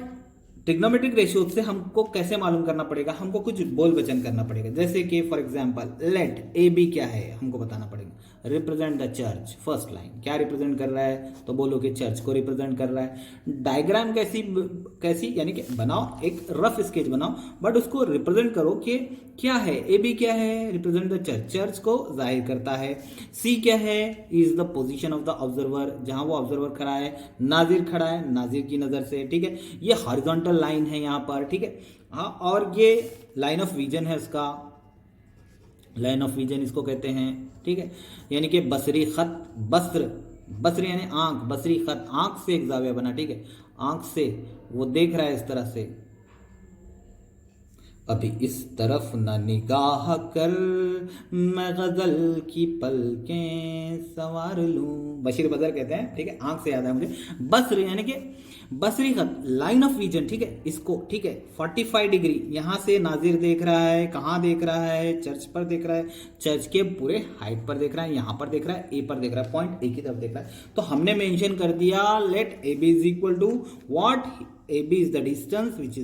Speaker 1: ट्रिग्नोमेट्रिक रेशियो से हमको कैसे मालूम करना पड़ेगा, हमको कुछ बोल वचन करना पड़ेगा। जैसे कि for example let A B क्या है हमको बताना पड़ेगा, represent the church, first line क्या रिप्रेजेंट कर रहा है, तो बोलो कि चर्च को रिप्रेजेंट कर रहा है। डायग्राम कैसी यानी कि बनाओ, एक रफ स्केच बनाओ, बट उसको रिप्रेजेंट करो कि क्या है, ए बी क्या है, रिप्रेजेंट द चर्च, चर्च को जाहिर करता है। सी क्या है, is the position of the observer, जहां वो ऑब्जर्वर खड़ा है, नाजिर खड़ा है, नाजिर की नजर से, ठीक है। ये हॉरिजॉन्टल लाइन है यहां पर, ठीक है। हाँ, और ये लाइन ऑफ विजन है उसका, लाइन ऑफ विजन इसको कहते हैं, ठीक है। यानी कि बसरी खत, बसर यानी आंख, बसरी खत, आंख से एक जाविया बना, ठीक है। आंख से वो देख रहा है इस तरह से, अभी इस तरफ न निगाह कर, मैं गजल की पलकें सवार लूं, बशीर बदर कहते हैं, ठीक है। आंख से याद है मुझे, बसर यानी कि बसरी खत, लाइन ऑफ विजन, ठीक है। इसको, ठीक है, 45 डिग्री यहां से नाजिर देख रहा है, कहां देख रहा है, चर्च पर देख रहा है, चर्च के पूरे हाइट पर देख रहा है, यहां पर देख रहा है, ए पर देख रहा है, पॉइंट ए की तरफ देख रहा है। तो हमने मेंशन कर दिया let A B is equal to what, AB is the distance which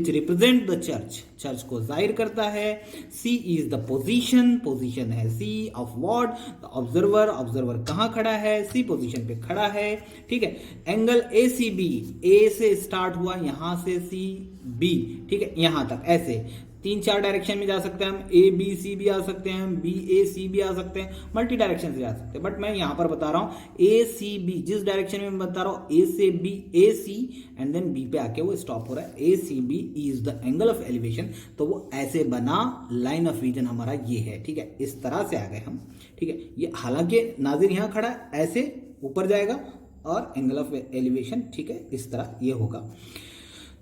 Speaker 1: represent the church, church को जाहिर करता है। C is the position है C of what, the observer कहाँ खड़ा है, C पोजीशन पे खड़ा है, ठीक है। एंगल ACB, A से स्टार्ट हुआ, यहां से CB, ठीक है, यहां तक, ऐसे 3-4 डायरेक्शन में जा सकते हैं हम, ABC भी आ सकते हैं, BAC भी आ सकते हैं, मल्टी डायरेक्शन से जा सकते हैं। बट मैं यहां पर बता रहा हूं ACB, जिस डायरेक्शन में मैं बता रहा हूं A से B, AC and then B पे आके वो स्टॉप हो रहा है। ACB is the angle of elevation, तो वो ऐसे बना, लाइन ऑफ विजन हमारा ये है, ठीक है। इस तरह से आ गए हम, ठीक है। ये हालांकि नाजिर यहां खड़ा है, ऐसे ऊपर जाएगा और एंगल ऑफ एलिवेशन, ठीक है, इस तरह ये होगा।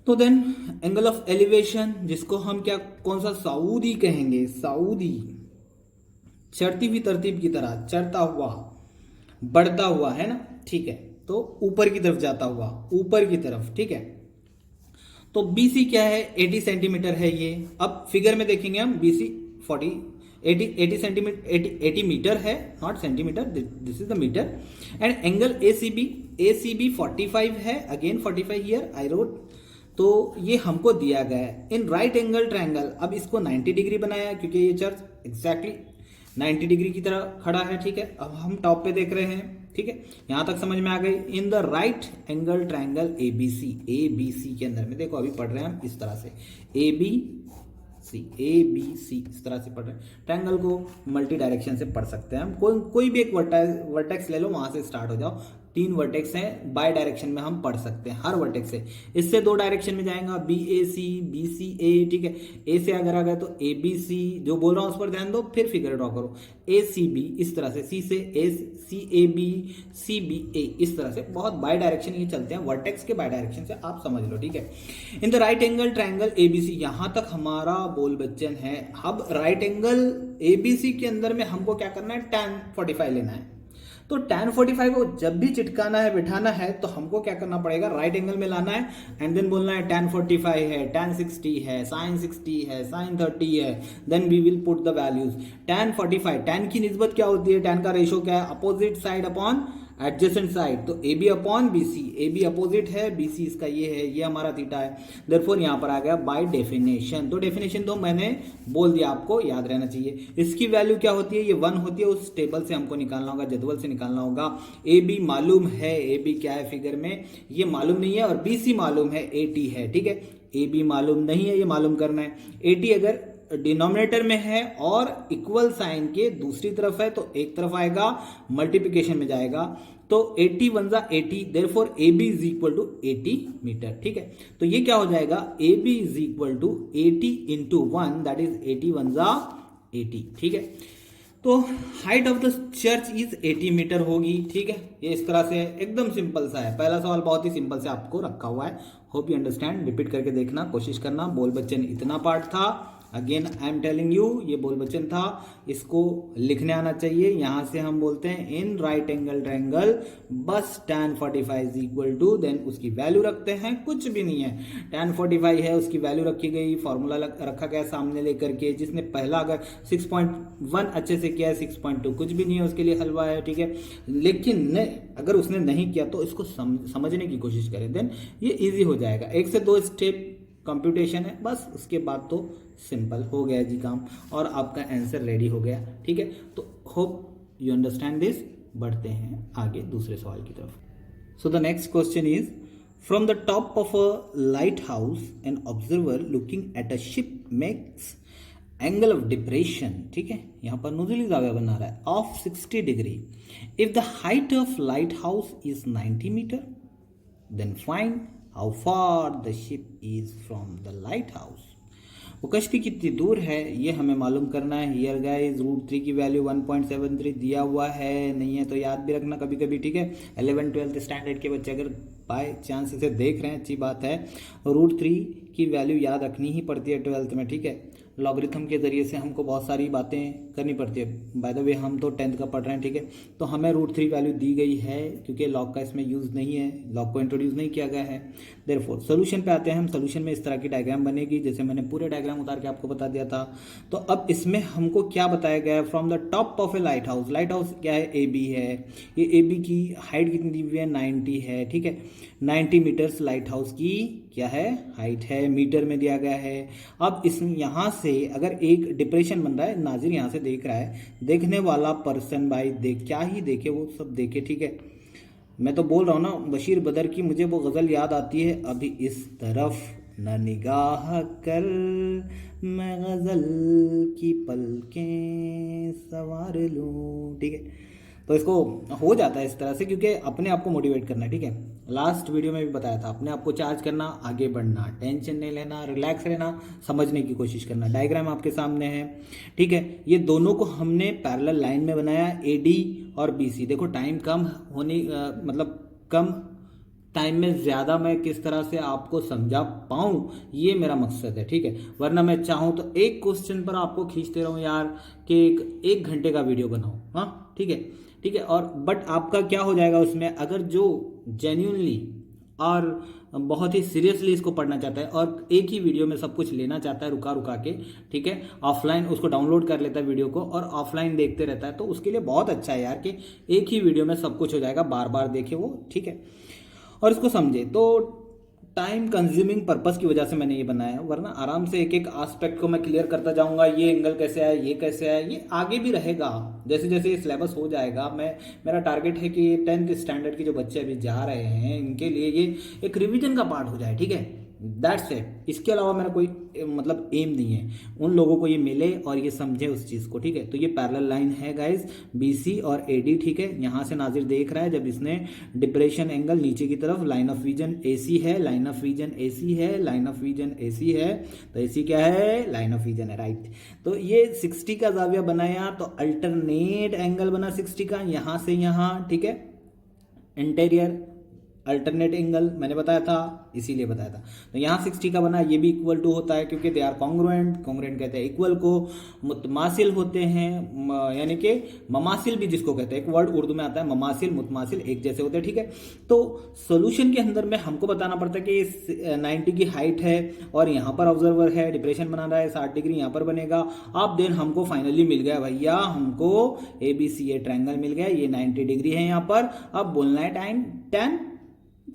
Speaker 1: तो देन एंगल ऑफ एलिवेशन, जिसको हम क्या, कौन सा, सऊदी कहेंगे, सऊदी, चढ़ती हुई तरतीब की तरह, चढ़ता हुआ, बढ़ता हुआ, है ना, ठीक है। तो ऊपर की तरफ जाता हुआ, ऊपर की तरफ, ठीक है। तो BC क्या है, 80 सेंटीमीटर है ये। अब फिगर में देखेंगे हम, BC 80 सेंटीमीटर, 80 मीटर है, not centimetre, this is the metre. And angle ACB 45 है, अगेन 45 हियर आई रोट। तो ये हमको दिया गया है इन राइट एंगल ट्रायंगल। अब इसको 90 डिग्री बनाया क्योंकि ये चर्च एग्जैक्टली 90 डिग्री की तरह खड़ा है, ठीक है। अब हम टॉप पे देख रहे हैं, ठीक है, यहां तक समझ में आ गई। In the right angle triangle ABC, ABC के अंदर में देखो अभी पढ़ रहे हैं हम इस तरह से, एबीसी इस तरह से पढ़ रहे हैं। ट्रायंगल को मल्टी डायरेक्शन से पढ़ सकते हैं हम, कोई भी एक वर्टेक्स ले लो, वहां से स्टार्ट हो जाओ। 3 वर्टेक्स हैं, बाय डायरेक्शन में हम पढ़ सकते हैं हर वर्टेक्स से। इससे 2 डायरेक्शन में जाएगा, बी ए सी, बी सी ए, ठीक है। ए से अगर आ गए तो ए बी सी, जो बोल रहा हूं उस पर ध्यान दो, फिर फिगर ड्रॉ करो, ए सी बी इस तरह से, सी से ए, सी ए बी, सी बी ए इस तरह से। बहुत बाय डायरेक्शन ये चलते हैं, वर्टेक्स के बाय डायरेक्शन से आप समझ लो, ठीक है। In the right angle triangle ABC, यहां तक हमारा बोल बच्चन है। अब राइट एंगल एबीसी के अंदर में हमको क्या करना है, tan 45 लेना है। तो tan 45 को जब भी चिटकाना है, बिठाना है, तो हमको क्या करना पड़ेगा, राइट एंगल में लाना है एंड देन बोलना है tan 45 है, tan 60 है, sin 60 है, sin 30 है, then we will put the values. tan 45, tan की निस्बत क्या होती है, tan का रेशो क्या है, opposite side upon adjacent side. तो A B upon B C, A B opposite है, बी सी इसका ये है, ये हमारा थीटा है। देयरफॉर यहां पर आ गया बाय डेफिनेशन। तो डेफिनेशन तो मैंने बोल दिया, आपको याद रहना चाहिए। इसकी वैल्यू क्या होती है, ये 1 होती है। उस टेबल से हमको निकालना होगा, जदवल से निकालना होगा। ए बी मालूम है, ए बी क्या है फिगर में, ये मालूम नहीं है, और बी सी मालूम है, ए टी है, ठीक है। ए बी मालूम नहीं है, ये मालूम करना है। ए टी अगर डिनोमिनेटर में है और इक्वल साइन के दूसरी तरफ है, तो एक तरफ आएगा, मल्टीप्लिकेशन में जाएगा। तो 80 1 जा 80, therefore AB is equal to 80 metre, ठीक है। तो ये क्या हो जाएगा, AB is equal to 80 into 1, that is 80 1 जा 80, ठीक है। तो height of the church is 80 metre होगी, ठीक है। ये इस तरह से एकदम सिंपल सा है। पहला सवाल बहुत ही सिंपल से आपको रखा हुआ है। Hope you understand. रिपीट करके देखना, कोशिश करना। बोल बच्चन इतना पार्ट था। Again I am telling you, ये बोल बच्चन था, इसको लिखने आना चाहिए। यहां से हम बोलते हैं इन राइट एंगल ट्रायंगल बस tan 45 is equal to, then उसकी वैल्यू रखते हैं, कुछ भी नहीं है। tan 45 है, उसकी वैल्यू रखी गई, फॉर्मूला रखा गया सामने लेकर के। जिसने पहला अगर 6.1 अच्छे से किया है, 6.2 कुछ भी नहीं है, उसके लिए हलवा है, ठीक है। लेकिन अगर उसने नहीं किया तो इसको समझने की कोशिश करें, देन ये इजी हो जाएगा। 1 से 2 स्टेप कंप्यूटेशन है बस, उसके बाद तो सिंपल हो गया जी काम, और आपका आंसर रेडी हो गया, ठीक है। तो होप यू अंडरस्टैंड दिस। बढ़ते हैं आगे दूसरे सवाल की तरफ। So the next question is, from the top of a lighthouse an observer looking at a ship makes angle of depression, ठीक है, यहां पर नोजली जाविया बना रहा है, of 60 degree. If the height of lighthouse is 90 metre, then find how far the ship is from the lighthouse. वो कश्ती कितनी दूर है ये हमें मालूम करना है। हियर गाइस √3 की वैल्यू 1.73 दिया हुआ है, नहीं है तो याद भी रखना कभी कभी, ठीक है। 11th 12th स्टैंडर्ड के बच्चे अगर बाय चांस इसे देख रहे हैं, अच्छी बात है। √3 की वैल्यू याद रखनी ही पड़ती है 12th में, ठीक है। लॉगरिथम के जरिए से हमको बहुत सारी बातें करनी पड़ती है। बाय द वे हम तो 10th का पढ़ रहे हैं, ठीक है। तो हमें √3 वैल्यू दी गई है, क्योंकि लॉग का इसमें यूज़ नहीं है, लॉग को इंट्रोड्यूस नहीं किया गया है। देयरफॉर सोल्यूशन पे आते हैं हम। सोल्यूशन में इस तरह की डायग्राम बनेगी, जैसे मैंने पूरे डायग्राम उतार के आपको बता दिया था। तो अब इसमें हमको क्या बताया गया है, from the top of A light house. Light house क्या है, AB है। ये AB की हाइट कितनी दी हुई है, 90 है, ठीक है। 90 मीटर्स लाइट हाउस की क्या है, हाइट है, मीटर में दिया गया है। अब इस यहाँ से अगर एक डिप्रेशन बन रहा है, नाजिर यहाँ से देख रहा है, देखने वाला पर्सन भाई देख क्या ही देखे, वो सब देखे, ठीक है। मैं तो बोल रहा हूँ ना, बशीर बदर की मुझे वो गज़ल याद आती है, अभी इस तरफ न निगाह कर मैं गज़ल की पलकें सवार लूँ, ठीक है। तो इसको हो जाता है इस तरह से, क्योंकि अपने आप को मोटिवेट करना है, ठीक है। लास्ट वीडियो में भी बताया था, अपने आप को चार्ज करना, आगे बढ़ना, टेंशन नहीं लेना, रिलैक्स रहना, समझने की कोशिश करना। डायग्राम आपके सामने है, ठीक है। ये दोनों को हमने पैरेलल लाइन में बनाया, AD और BC। देखो टाइम कम होने मतलब कम टाइम में ज़्यादा मैं किस तरह से आपको समझा पाऊँ, ये मेरा मकसद है, ठीक है। वरना मैं चाहूँ तो एक क्वेश्चन पर आपको खींचते रहूँ यार, कि एक घंटे का वीडियो बनाऊँ, हाँ ठीक है, ठीक है। और बट आपका क्या हो जाएगा उसमें, अगर जो जेन्यूनली और बहुत ही सीरियसली इसको पढ़ना चाहता है और एक ही वीडियो में सब कुछ लेना चाहता है रुका रुका के, ठीक है, ऑफलाइन उसको डाउनलोड कर लेता है वीडियो को और ऑफलाइन देखते रहता है, तो उसके लिए बहुत अच्छा है यार कि एक ही वीडियो में सब कुछ हो जाएगा, बार बार देखे वो, ठीक है, और इसको समझे। तो टाइम कंज्यूमिंग पर्पस की वजह से मैंने ये बनाया है, वरना आराम से एक एक एस्पेक्ट को मैं क्लियर करता जाऊंगा, ये एंगल कैसे है, ये कैसे है, ये आगे भी रहेगा जैसे जैसे ये सिलेबस हो जाएगा। मेरा टारगेट है कि 10th स्टैंडर्ड के जो बच्चे अभी जा रहे हैं इनके लिए ये एक रिवीजन का पार्ट हो जाए, ठीक है, दैट्स इट। इसके अलावा मेरा कोई मतलब एम नहीं है, उन लोगों को ये मिले और ये समझे उस चीज़ को, ठीक है। तो ये पैरेलल लाइन है गाइज, बीसी और एडी, ठीक है। यहाँ से नाजिर देख रहा है जब इसने डिप्रेशन एंगल नीचे की तरफ, लाइन ऑफ विजन एसी है, लाइन ऑफ विजन एसी है, लाइन ऑफ विजन एसी है, तो एसी क्या है, लाइन ऑफ विजन है, राइट। तो ये 60 का जाविया बनाया तो अल्टरनेट एंगल बना 60 का, यहाँ से यहाँ, ठीक है, इंटीरियर अल्टरनेट एंगल मैंने बताया था, इसीलिए बताया था। तो यहाँ 60 का बना, ये भी इक्वल टू होता है क्योंकि दे आर कॉन्ग्रुएंट, कॉन्ग्रुएंट कहते हैं इक्वल को, मुतमासिल होते हैं, यानी कि ममासिल भी जिसको कहते हैं, एक वर्ड उर्दू में आता है ममासिल, मुतमासिल एक जैसे होते हैं, ठीक है। तो सोल्यूशन के अंदर में हमको बताना पड़ता है कि 90 की हाइट है और यहाँ पर ऑब्जर्वर है, डिप्रेशन बना रहा है, 60 डिग्री यहाँ पर बनेगा। अब देन हमको फाइनली मिल गया भैया, हमको ABC ट्रायंगल मिल गया, ये 90 डिग्री है यहाँ पर। अब बोलना है टाइम 10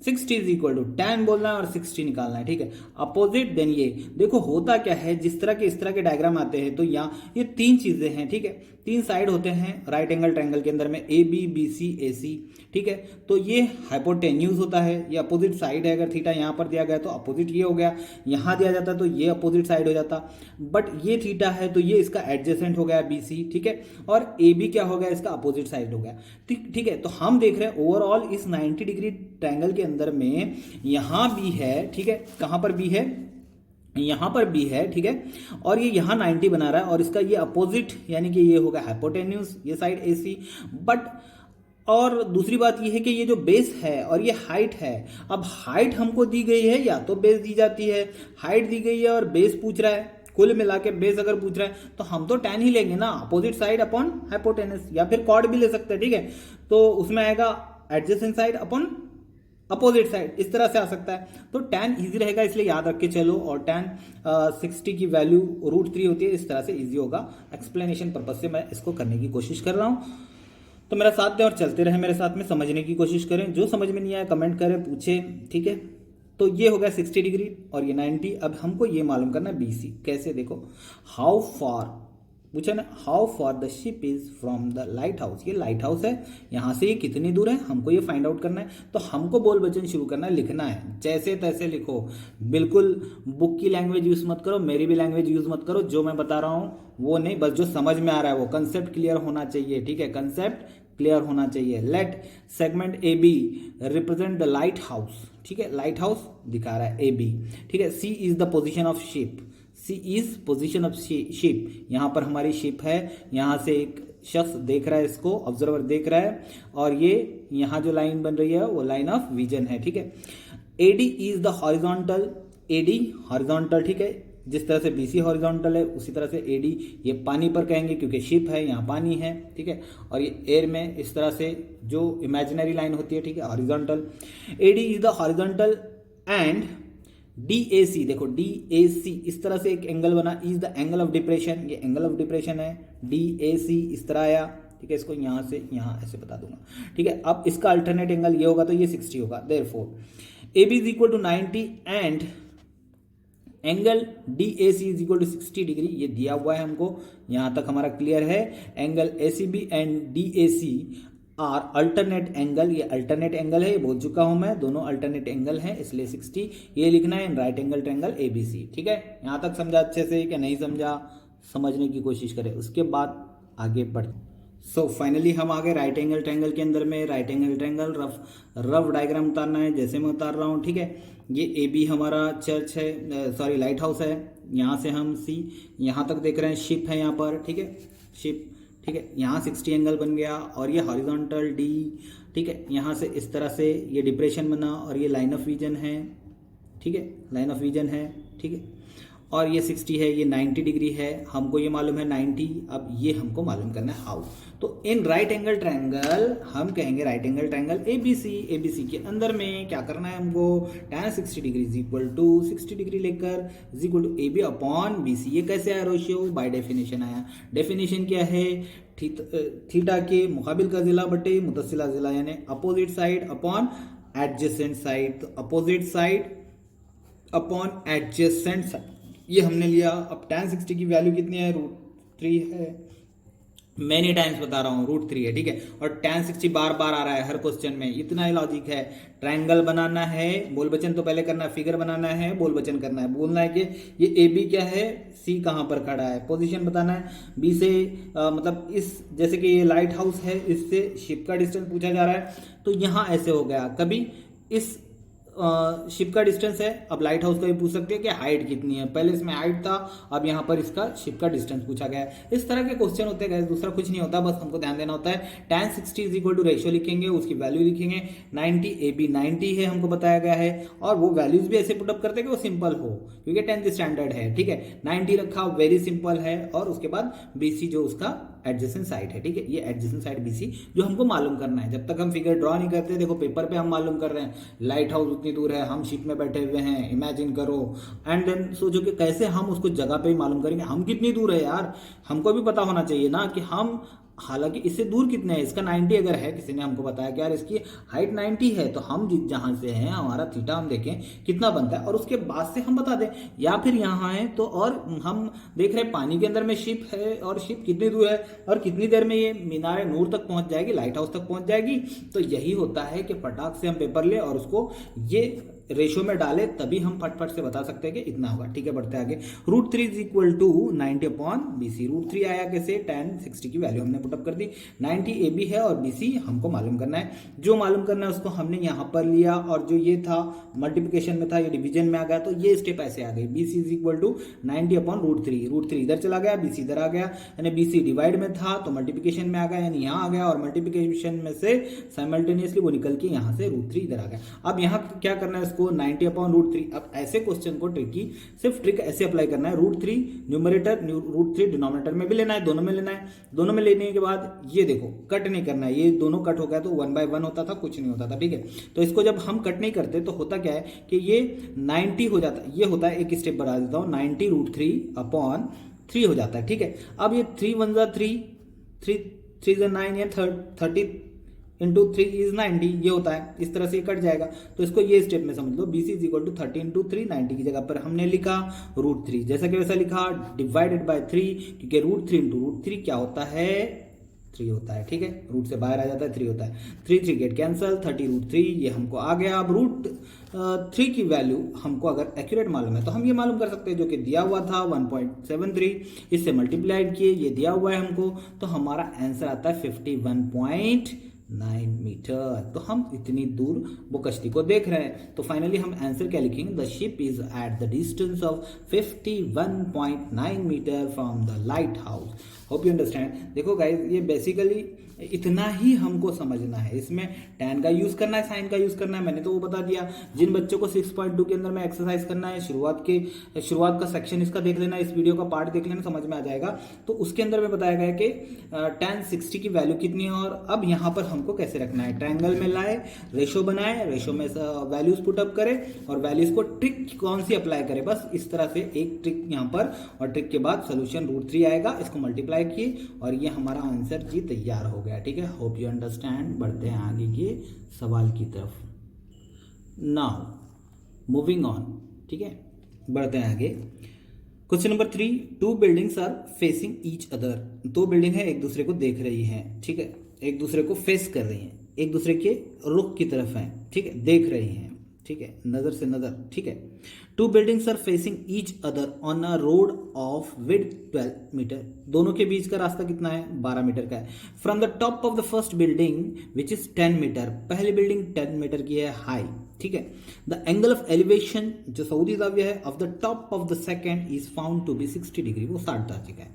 Speaker 1: 60 इज इक्वल टू 10 बोलना है और 60 निकालना है, ठीक है। अपोजिट देन ये देखो होता क्या है, जिस तरह के इस तरह के डायग्राम आते हैं तो यहाँ ये तीन चीजें हैं, ठीक है, तीन साइड होते हैं राइट एंगल ट्रायंगल के अंदर में, AB, BC, AC, ठीक है। तो ये हाइपोटेन्यूज होता है, ये अपोजिट साइड है। अगर थीटा यहाँ पर दिया गया तो अपोजिट ये हो गया, यहाँ दिया जाता तो ये अपोजिट साइड हो जाता, बट ये थीटा है तो ये इसका एडजेसेंट हो गया BC, ठीक है, और AB क्या हो गया, इसका अपोजिट साइड हो गया, ठीक है। तो हम देख रहे हैं ओवरऑल इस 90 डिग्री ट्रायंगल के अंदर में यहाँ भी है, ठीक है, कहां पर भी है, यहां पर भी है, ठीक है, और ये यहां 90 बना रहा है और इसका ये अपोजिट यानी कि ये होगा हाइपोटेन्यूज, ये साइड AC। बट और दूसरी बात ये है कि ये जो बेस है और ये हाइट है, अब हाइट हमको दी गई है या तो बेस दी जाती है, हाइट दी गई है और बेस पूछ रहा है, कुल मिला के बेस अगर पूछ रहा है तो हम तो tan ही लेंगे ना, अपोजिट साइड अपॉन हाइपोटेनस, या फिर कॉर्ड भी ले सकते हैं, ठीक है। तो उसमें आएगा adjacent side upon opposite side, इस तरह से आ सकता है। तो tan इजी रहेगा, इसलिए याद रख के चलो, और tan 60 की वैल्यू √3 होती है, इस तरह से इजी होगा। एक्सप्लेनेशन पर्पज से मैं इसको करने की कोशिश कर रहा हूं, तो मेरा साथ दें और चलते रहे मेरे साथ में, समझने की कोशिश करें, जो समझ में नहीं आया कमेंट करें, पूछे, ठीक है। तो ये हो गया 60 डिग्री और ये 90। अब हमको ये मालूम करना है BC कैसे, देखो हाउ फार पूछा ना, how far the ship is from the light house, ये लाइट हाउस है, यहां से ये कितनी दूर है हमको ये फाइंड आउट करना है। तो हमको बोल वचन शुरू करना है, लिखना है, जैसे तैसे लिखो, बिल्कुल बुक की लैंग्वेज यूज मत करो, मेरी भी लैंग्वेज यूज मत करो, जो मैं बता रहा हूं वो नहीं, बस जो समझ में आ रहा है वो, कंसेप्ट क्लियर होना चाहिए, ठीक है, कंसेप्ट क्लियर होना चाहिए। Let segment AB represent the lighthouse, ठीक है, लाइट हाउस दिखा रहा है AB, ठीक है। C is the position of ship, C is position of ship, यहां पर हमारी शिप है, यहां से एक शख्स देख रहा है, इसको ऑब्जर्वर देख रहा है, और ये यहां जो लाइन बन रही है वो लाइन ऑफ विजन है, ठीक है। AD is the horizontal, AD horizontal, ठीक है, जिस तरह से BC हॉरिजॉन्टल है उसी तरह से AD, ये पानी पर कहेंगे क्योंकि शिप है, यहाँ पानी है, ठीक है, और ये एयर में इस तरह से जो इमेजिनरी लाइन होती है, ठीक है, horizontal. AD is the horizontal and DAC, देखो DAC इस तरह से एक एंगल बना, is the angle of depression, ये एंगल ऑफ डिप्रेशन है, DAC इस तरह आया, ठीक है, इसको यहां से यहां ऐसे बता दूंगा, ठीक है। अब इसका अल्टरनेट एंगल ये होगा तो ये 60 होगा, therefore AB is equal to 90 and angle DAC is equal to 60 degree, ये दिया हुआ है हमको, यहां तक हमारा क्लियर है। Angle ACB and DAC are alternate angle, ये अल्टरनेट एंगल है, ये बोल चुका हूं मैं, दोनों अल्टरनेट एंगल है, इसलिए 60 ये लिखना है in right angle triangle ABC, ठीक है। यहां तक समझा अच्छे से कि नहीं समझा, समझने की कोशिश करें, उसके बाद आगे बढ़। सो फाइनली हम आ गए राइट एंगल ट्रायंगल के अंदर में, right angle triangle rough diagram उतारना है, जैसे मैं उतार रहा हूँ, ठीक है। ये AB हमारा चर्च है, सॉरी लाइट हाउस है, यहाँ से हम C यहाँ तक देख रहे हैं, शिप है यहाँ पर, ठीक है, शिप, ठीक है, यहाँ 60 एंगल बन गया, और ये हॉरिजॉन्टल D, ठीक है, यहाँ से इस तरह से ये डिप्रेशन बना, और ये लाइन ऑफ विजन है, ठीक है, लाइन ऑफ विजन है, ठीक है, और ये 60 है, ये 90 डिग्री है, हमको ये मालूम है 90। अब ये हमको मालूम करना है हाउ, तो इन राइट एंगल ट्रायंगल हम कहेंगे राइट एंगल ट्रायंगल ABC के अंदर में क्या करना है हमको, tan 60 degree is equal to 60 degree लेकर is equal to AB upon BC। ये कैसे आया रेशियो, बाय डेफिनेशन आया। डेफिनेशन क्या है, थीटा के मुकाबिल का जिला बटे मुतसिला जिला, यानी opposite side upon adjacent side. तो opposite side upon adjacent side, ये हमने लिया। अब tan 60 की वैल्यू कितनी है, √3 है, मैनी टाइम्स बता रहा हूँ, √3 है, ठीक है। और tan 60 बार बार आ रहा है हर क्वेश्चन में, इतना ही लॉजिक है। ट्रायंगल बनाना है, बोल वचन तो पहले करना है, फिगर बनाना है, बोल वचन करना है, बोलना है कि ये ए बी क्या है, सी कहाँ पर खड़ा है, पोजीशन बताना है, बी से मतलब इस, जैसे कि ये लाइट हाउस है, इससे शिप का डिस्टेंस पूछा जा रहा है, तो यहाँ ऐसे हो गया। कभी इस शिप का डिस्टेंस है, अब लाइट हाउस का भी पूछ सकते हैं कि हाइट कितनी है, पहले इसमें हाइट था, अब यहाँ पर इसका शिप का डिस्टेंस पूछा गया है। इस तरह के क्वेश्चन होते हैं, दूसरा कुछ नहीं होता, बस हमको ध्यान देना होता है। tan 60 is equal to ratio लिखेंगे, उसकी वैल्यू लिखेंगे, 90 AB 90 है हमको बताया गया है, और वो वैल्यूज भी ऐसे पुटअप करते हैं कि वो सिंपल हो, क्योंकि 10th स्टैंडर्ड है, ठीक है। 90 रखा, वेरी सिंपल है, और उसके बाद BC जो उसका एडजेसेंट साइड है, ठीक है, ये एडजेसेंट साइड BC जो हमको मालूम करना है। जब तक हम फिगर ड्रॉ नहीं करते, देखो पेपर पे हम मालूम कर रहे हैं लाइट हाउस उतनी दूर है, हम शिप में बैठे हुए हैं, इमेजिन करो, एंड देन सोचो कि कैसे हम उसको जगह पे ही मालूम करेंगे, हम कितनी दूर है यार, हमको भी पता होना चाहिए ना कि हम, हालांकि इससे दूर कितने हैं, इसका 90 अगर है, किसी ने हमको बताया कि यार इसकी हाइट 90 है, तो हम जहां से हैं हमारा थीटा हम देखें कितना बनता है, और उसके बाद से हम बता दें, या फिर यहाँ है तो, और हम देख रहे हैं पानी के अंदर में शिप है, और शिप कितनी दूर है और कितनी देर में ये मीनार नूर तक पहुंच जाएगी, लाइट हाउस तक पहुंच जाएगी। तो यही होता है कि फटाक से हम पेपर ले और उसको ये रेशियो में डाले, तभी हम फटफट से बता सकते हैं कि इतना होगा, ठीक है। बढ़ते आगे, √3 is equal to 90 upon BC। √3 आया कैसे, tan 60 की वैल्यू हमने पुटअप कर दी, 90 AB है और BC हमको मालूम करना है। जो मालूम करना है उसको हमने यहाँ पर लिया, और जो ये था मल्टीप्लिकेशन में था, ये डिवीजन में आ गया, तो ये स्टेप ऐसे आ गई। BC is equal to 90 upon √3, √3 इधर चला गया, BC इधर आ गया, यानी BC डिवाइड में था तो मल्टीप्लिकेशन में आ गया, यानी यहाँ आ गया, और मल्टीप्लिकेशन में से साइमल्टेनियसली वो निकल के यहाँ से √3 इधर आ गया। अब यहाँ क्या करना है, इसको 90 अपॉन √3। अब ऐसे क्वेश्चन को ट्रिकी, सिर्फ ट्रिक ऐसे अप्लाई करना है, √3 न्यूमरेटर, √3 डिनोमिनेटर में भी लेना है, दोनों में लेना है। दोनों में लेने के बाद ये देखो कट नहीं करना है, ये दोनों कट हो गया तो 1/1 होता था, कुछ नहीं होता था, ठीक है। तो इसको जब हम कट नहीं करते तो होता क्या है कि ये 90 हो जाता है, ये होता है, एक स्टेप बढ़ा देता हूँ, 90 √3 अपॉन 3 हो जाता है, ठीक है। अब ये 3 1 जा 3, 3 जा 9, या 30 इंटू 3 इज 90, ये होता है, इस तरह से ये कट जाएगा। तो इसको ये स्टेप में समझ लो, BC is equal to 30 into 3, 90 की जगह पर हमने लिखा √3, जैसा कि वैसा लिखा, डिवाइडेड बाय 3, क्योंकि √3 इंटू √3 क्या होता है, 3 होता है, ठीक है। रूट से बाहर आ जाता है, 3 होता है, 3 गेट कैंसल, 30 √3 ये हमको आ गया। अब √3 की वैल्यू हमको अगर एक्यूरेट मालूम है तो हम ये मालूम कर सकते हैं, जो कि दिया हुआ था 1.73, इससे मल्टीप्लाइड किए, ये दिया हुआ है हमको, तो हमारा आंसर आता है 51.9 मीटर। तो हम इतनी दूर वो कश्ती को देख रहे हैं, तो फाइनली हम आंसर क्या लिखेंगे, the ship is at the distance of 51.9 metre from the lighthouse. Hope you understand. देखो गाइज, ये बेसिकली इतना ही हमको समझना है, इसमें tan का यूज करना है, साइन का यूज करना है, मैंने तो वो बता दिया। जिन बच्चों को 6.2 के अंदर में एक्सरसाइज करना है, शुरुआत का सेक्शन इसका देख लेना, इस वीडियो का पार्ट देख लेना, समझ में आ जाएगा। तो उसके अंदर में बताया गया कि tan 60 की वैल्यू कितनी है, और अब यहाँ पर हमको कैसे रखना है, ट्रायंगल में लाए, रेशो बनाए, रेशो में वैल्यूज पुटअप करे, और वैल्यूज को ट्रिक कौन सी अप्लाई करे, बस इस तरह से एक ट्रिक यहाँ पर, और ट्रिक के बाद सोल्यूशन √3 आएगा, इसको मल्टीप्लाई किए, और ये हमारा आंसर जी तैयार हो गया, ठीक है। Hope you understand. बढ़ते हैं आगे के सवाल की तरफ। नाउ मूविंग ऑन, ठीक है, बढ़ते हैं आगे। Question number 3, 2 buildings are facing each other. 2 building है, एक दूसरे को देख रही हैं, ठीक है, एक दूसरे को फेस कर रही हैं, एक दूसरे के रुख की तरफ हैं, ठीक है, देख रही हैं, ठीक है, नजर से नजर, ठीक है। 2 buildings are facing each other on a road of width 12 metre. दोनों के बीच का रास्ता कितना है, 12 मीटर का है। From the top of the first building which is 10 metre, पहली बिल्डिंग 10 मीटर की है, हाई, ठीक है। द एंगल ऑफ एलिवेशन जो सऊदी जाविया है of the top of the second is found to be 60 degree, वो 60 दर्जे का है।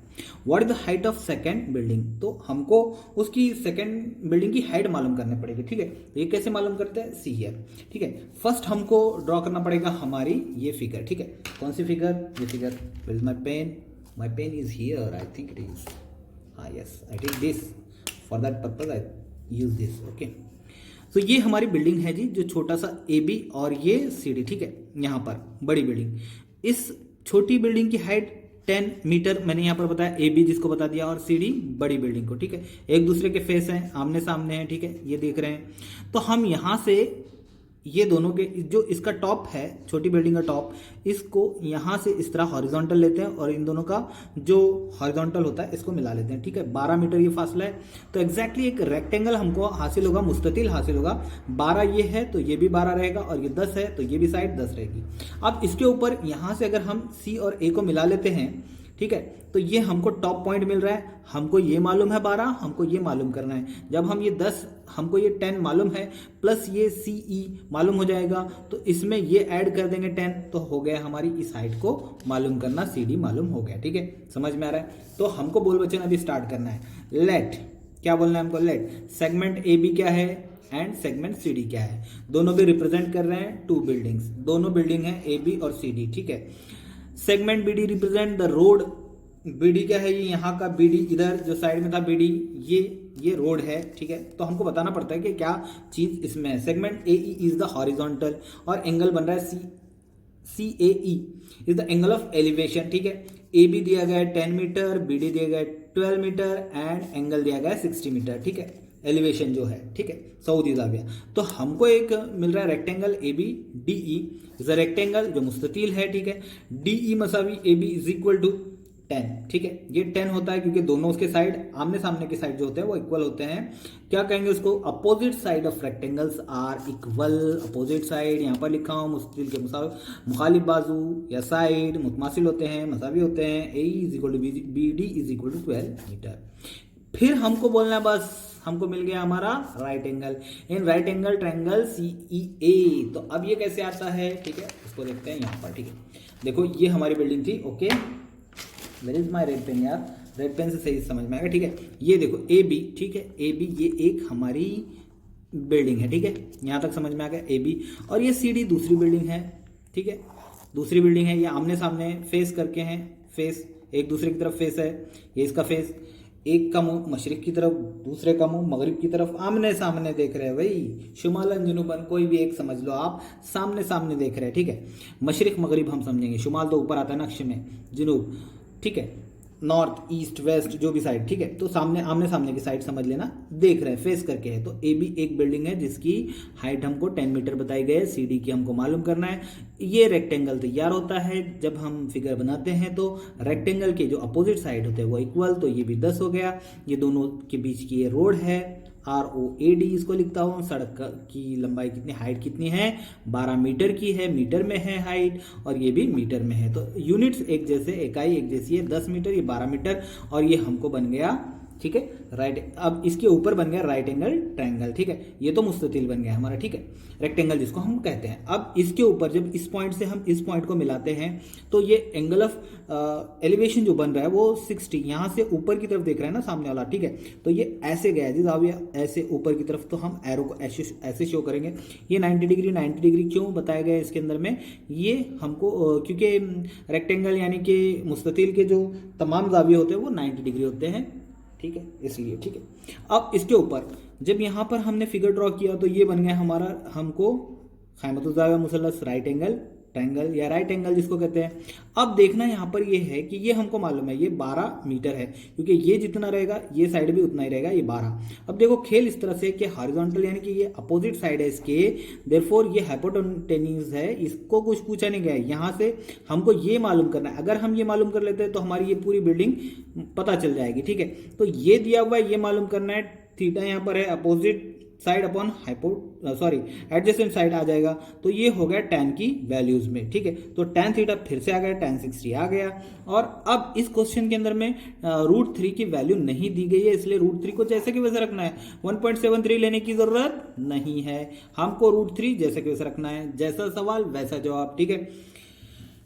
Speaker 1: What is the height of second building, तो हमको उसकी सेकंड बिल्डिंग की हाइट मालूम करनी पड़ेगी, ठीक है। ये कैसे मालूम करते हैं, सी हियर, ठीक है। फर्स्ट हमको ड्रॉ करना पड़ेगा हमारी ये फिगर, ठीक है। कौन सी फिगर, ये figure. With my pen is here, I think it is, हाँ yes, I take this for that purpose, I use this, okay. तो ये हमारी बिल्डिंग है जी, जो छोटा सा AB और ये CD, ठीक है। यहाँ पर बड़ी बिल्डिंग, इस छोटी बिल्डिंग की हाइट 10 मीटर मैंने यहाँ पर बताया, AB जिसको बता दिया, और CD बड़ी बिल्डिंग को, ठीक है। एक दूसरे के फेस हैं, आमने सामने हैं, ठीक है, ये देख रहे हैं। तो हम यहाँ से ये दोनों के जो इसका टॉप है, छोटी बिल्डिंग का टॉप, इसको यहाँ से इस तरह हॉरिजॉन्टल लेते हैं और इन दोनों का जो हॉरिजॉन्टल होता है इसको मिला लेते हैं, ठीक है। 12 मीटर ये फासला है, तो एग्जैक्टली एक रेक्टेंगल हमको हासिल होगा, मुस्ततिल हासिल होगा। 12 ये है तो ये भी 12 रहेगा, और ये 10 है तो ये भी साइड 10 रहेगी। अब इसके ऊपर यहाँ से अगर हम सी और ए को मिला लेते हैं, ठीक है, तो ये हमको टॉप पॉइंट मिल रहा है। हमको ये मालूम है 12, हमको ये मालूम करना है। जब हम ये 10, हमको ये 10 मालूम है, प्लस ये सी ई मालूम हो जाएगा, तो इसमें ये ऐड कर देंगे 10, तो हो गया हमारी इस हाइट को मालूम करना, सी डी मालूम हो गया, ठीक है। समझ में आ रहा है? तो हमको बोल वचन अभी स्टार्ट करना है। लेट, क्या बोलना है हमको? लेट सेगमेंट ए बी क्या है एंड सेगमेंट सी डी क्या है। दोनों भी रिप्रेजेंट कर रहे हैं 2 बिल्डिंग्स, दोनों बिल्डिंग है ए बी और सी डी, ठीक है। Segment B D represent the road. B D क्या है? ये यहाँ का बी डी, इधर जो साइड में था बी डी, ये रोड है, ठीक है। तो हमको बताना पड़ता है कि क्या चीज इसमें है। Segment A E is the horizontal, और एंगल बन रहा है C A E is the angle of elevation, ठीक है। ए बी दिया गया है 10 मीटर, बी डी दिया गया है 12 मीटर एंड एंगल दिया गया है 60 मीटर, ठीक है। एलिवेशन जो है, ठीक है, सऊदी जाविया। तो हमको एक मिल रहा है rectangle A B D E is a rectangle जो मुस्ततील है, ठीक है। डी ई मसावी A B is equal to 10, ठीक है। ये 10 होता है क्योंकि दोनों उसके साइड, आमने सामने के साइड जो होते हैं वो इक्वल होते हैं। क्या कहेंगे उसको? Opposite side of rectangles are equal. Opposite side यहाँ पर लिखा हूँ, मुस्ततील के मुखालिफ बाजू या साइड मुतमासिल होते हैं, मसावी होते हैं। A is equal to B D is equal to 12 metre. फिर हमको बोलना है, बस हमको मिल गया हमारा right angle. In right angle triangle C E A. तो अब ये कैसे आता है, ठीक है, इसको देखते हैं यहाँ पर, ठीक है। देखो ये हमारी बिल्डिंग थी, okay, where is my red pen यार, रेड पेन से सही समझ में आएगा, ठीक है। ये देखो ए बी, ठीक है, ए बी ये एक हमारी बिल्डिंग है, ठीक है, यहाँ तक समझ में आ गया ए बी। और ये सी डी दूसरी बिल्डिंग है, ठीक है, दूसरी बिल्डिंग है। ये आमने सामने फेस करके हैं, फेस एक दूसरे की तरफ फेस है। ये इसका फेस, एक का मुंह मशरिक की तरफ, दूसरे का मुंह मगरिब की तरफ, आमने सामने देख रहे हैं भाई। शुमालन जुनूबन कोई भी एक समझ लो आप, सामने सामने देख रहे हैं, ठीक है। मशरिक मगरिब हम समझेंगे, शुमाल तो ऊपर आता है नक्शे में, जुनूब, ठीक है, नॉर्थ ईस्ट वेस्ट जो भी साइड, ठीक है। तो सामने आमने सामने की साइड समझ लेना, देख रहे हैं, फेस करके है। तो ए बी एक बिल्डिंग है जिसकी हाइट हमको 10 मीटर बताई गई है, सी डी की हमको मालूम करना है। ये रेक्टेंगल तैयार होता है जब हम फिगर बनाते हैं, तो रेक्टेंगल के जो अपोजिट साइड होते हैं वो इक्वल, तो ये भी 10 हो गया। ये दोनों के बीच की ये रोड है, ROAD इसको लिखता हूँ। सड़क की लंबाई कितनी, हाइट कितनी है? 12 मीटर की है, मीटर में है हाइट, और ये भी मीटर में है। तो यूनिट्स एक जैसे, इकाई एक जैसी है, 10 मीटर, ये 12 मीटर, और ये हमको बन गया, ठीक है, राइट। अब इसके ऊपर बन गया राइट एंगल ट्रायंगल, ठीक है। ये तो मुस्ततील बन गया हमारा, ठीक है, रेक्टेंगल जिसको हम कहते हैं। अब इसके ऊपर जब इस पॉइंट से हम इस पॉइंट को मिलाते हैं, तो ये एंगल ऑफ एलिवेशन जो बन रहा है वो 60, यहाँ से ऊपर की तरफ देख रहे हैं ना सामने वाला, ठीक है। तो ये ऐसे गया जी जाविया, ऐसे ऊपर की तरफ, तो हम एरो को ऐसे शो करेंगे। ये 90 डिग्री 90 डिग्री क्यों बताया गया इसके अंदर में? ये हमको क्योंकि रेक्टेंगल यानी कि मुस्ततील के जो तमाम जाविये होते हैं वो 90 डिग्री होते हैं, ठीक है, इसलिए, ठीक है। अब इसके ऊपर जब यहाँ पर हमने फिगर ड्रॉ किया, तो ये बन गया हमारा, हमको क़ाइमतुज़्ज़ाविया मुसल्लस राइट एंगल ट्रायंगल या राइट एंगल जिसको कहते हैं। अब देखना यहाँ पर ये है कि ये हमको मालूम है ये 12 मीटर है, क्योंकि ये जितना रहेगा ये साइड भी उतना ही रहेगा, ये 12। अब देखो खेल इस तरह से कि हॉरिजॉन्टल यानी कि ये अपोजिट साइड है इसके, देयरफॉर ये हाइपोटेन्यूज है, इसको कुछ पूछा नहीं गया है। यहाँ से हमको ये मालूम करना है। अगर हम ये मालूम कर लेते हैं तो हमारी ये पूरी बिल्डिंग पता चल जाएगी, ठीक है। तो ये दिया हुआ है, ये मालूम करना है। थीटा यहाँ पर है, opposite side upon adjacent side आ जाएगा, तो ये हो गया tan की वैल्यूज में, ठीक है। तो tan थीटा फिर से आ गया, tan 60 आ गया। और अब इस क्वेश्चन के अंदर में √3 की वैल्यू नहीं दी गई है, इसलिए √3 को जैसे कि वैसे रखना है। 1.73 लेने की जरूरत नहीं है, हमको √3 जैसे कि वैसे रखना है। जैसा सवाल वैसा जवाब, ठीक है,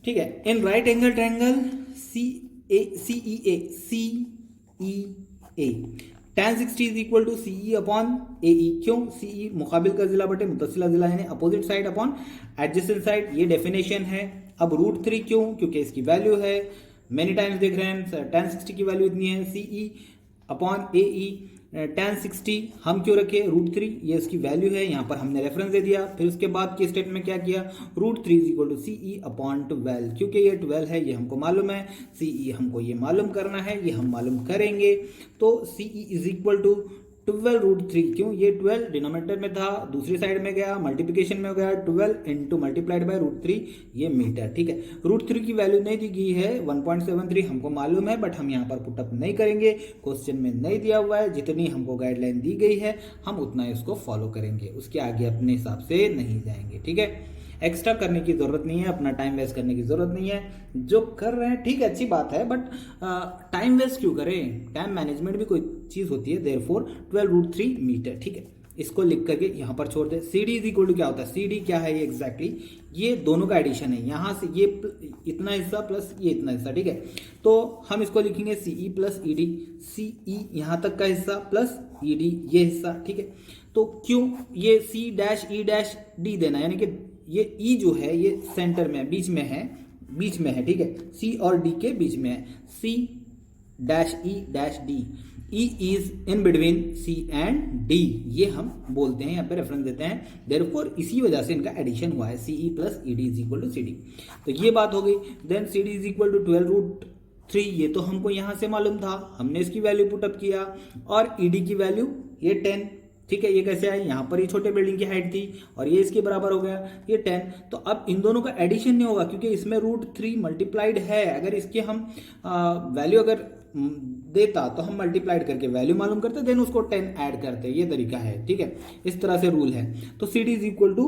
Speaker 1: ठीक है। In right angle triangle CEA tan 60 is equal to CE upon AE। क्यों? CE मुकाबिल का जिला बटे मुतसिला जिला, यानी opposite side upon adjacent side, ये डेफिनेशन है। अब √3 क्यों? क्योंकि इसकी वैल्यू है, मेनी टाइम्स देख रहे हैं, tan 60 की वैल्यू इतनी है, CE अपॉन AE। tan 60 हम क्यों रखे? √3 ये इसकी वैल्यू है, यहाँ पर हमने रेफरेंस दे दिया। फिर उसके बाद के स्टेप में क्या किया? √3 is equal to CE upon 12, क्योंकि ये 12 है, ये हमको मालूम है। CE हमको ये मालूम करना है, ये हम मालूम करेंगे। तो CE इज इक्वल टू 12√3, क्यों? ये 12 डिनोमिनेटर में था, दूसरी साइड में गया, मल्टीप्लिकेशन में हो गया, 12 इंटू मल्टीप्लाइड बाय √3, ये मीटर, ठीक है। √3 की वैल्यू नहीं दी गई है, 1.73 हमको मालूम है, बट हम यहाँ पर पुटअप नहीं करेंगे, क्वेश्चन में नहीं दिया हुआ है। जितनी हमको गाइडलाइन दी गई है हम उतना इसको फॉलो करेंगे, उसके आगे अपने हिसाब से नहीं जाएंगे, ठीक है। एक्स्ट्रा करने की जरूरत नहीं है, अपना टाइम वेस्ट करने की जरूरत नहीं है। जो कर रहे हैं ठीक है, अच्छी बात है, बट टाइम वेस्ट क्यों करें? टाइम मैनेजमेंट भी कोई चीज होती है। देयरफॉर 12√3 मीटर, ठीक है। इसको लिख करके यहाँ पर छोड़ दे। C D is equal to क्या होता है? सी डी क्या है ये एग्जैक्टली? ये दोनों का एडिशन है, यहाँ से ये इतना हिस्सा प्लस ये इतना हिस्सा, ठीक है। तो हम इसको लिखेंगे सीई प्लस ईडी, सीई यहाँ तक का हिस्सा प्लस ईडी ये हिस्सा, ठीक है। तो क्यों ये C dash E dash D देना, यानी कि ये ई जो है ये सेंटर में बीच में है, ठीक है। सी और डी के बीच में है, C dash D, E is in between C and D, ये हम बोलते हैं, यहाँ पे रेफरेंस देते हैं। देयरफॉर इसी वजह से इनका एडिशन हुआ है, CE plus ED is equal to C D. तो ये बात हो गई। Then C D is equal to 12√3, ये तो हमको यहाँ से मालूम था, हमने इसकी वैल्यू पुटअप किया, और ईडी की वैल्यू ये 10, ठीक है। ये कैसे आई? यहाँ पर ये छोटे बिल्डिंग की हाइट थी और ये इसके बराबर हो गया, ये 10। तो अब इन दोनों का एडिशन नहीं होगा क्योंकि इसमें √3 मल्टीप्लाइड है। अगर इसके हम वैल्यू अगर देता तो हम मल्टीप्लाइड करके वैल्यू मालूम करते, देन उसको 10 ऐड करते, ये तरीका है, ठीक है। इस तरह से रूल है। तो C D is equal to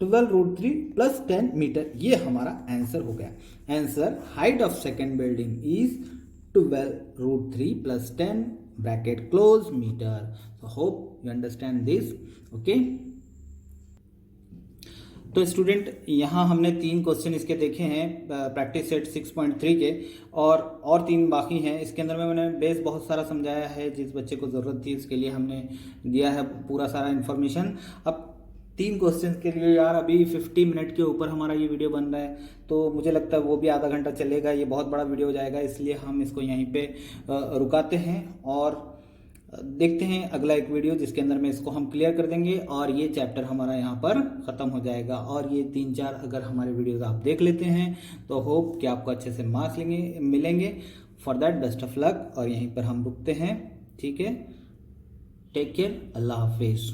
Speaker 1: 12√3 plus 10 metre, ये हमारा आंसर हो गया। Answer height of second building is 12√3 plus 10 bracket close metre. So hope you understand this, okay? तो स्टूडेंट यहाँ हमने 3 क्वेश्चन इसके देखे हैं प्रैक्टिस सेट 6.3 के, और 3 बाकी हैं। इसके अंदर में मैंने बेस बहुत सारा समझाया है, जिस बच्चे को ज़रूरत थी उसके लिए हमने दिया है पूरा सारा इन्फॉर्मेशन। अब 3 क्वेश्चन के लिए यार अभी 50 मिनट के ऊपर हमारा ये वीडियो बन रहा है, तो मुझे लगता है वो भी आधा घंटा चलेगा, ये बहुत बड़ा वीडियो हो जाएगा, इसलिए हम इसको यहीं पे रुकाते हैं और देखते हैं अगला एक वीडियो जिसके अंदर में इसको हम क्लियर कर देंगे और ये चैप्टर हमारा यहाँ पर ख़त्म हो जाएगा। और ये 3-4 अगर हमारे वीडियोस आप देख लेते हैं तो होप कि आपको अच्छे से मार्क्स मिलेंगे। For that best of luck, और यहीं पर हम रुकते हैं, ठीक है। टेक केयर, अल्लाह हाफिज़।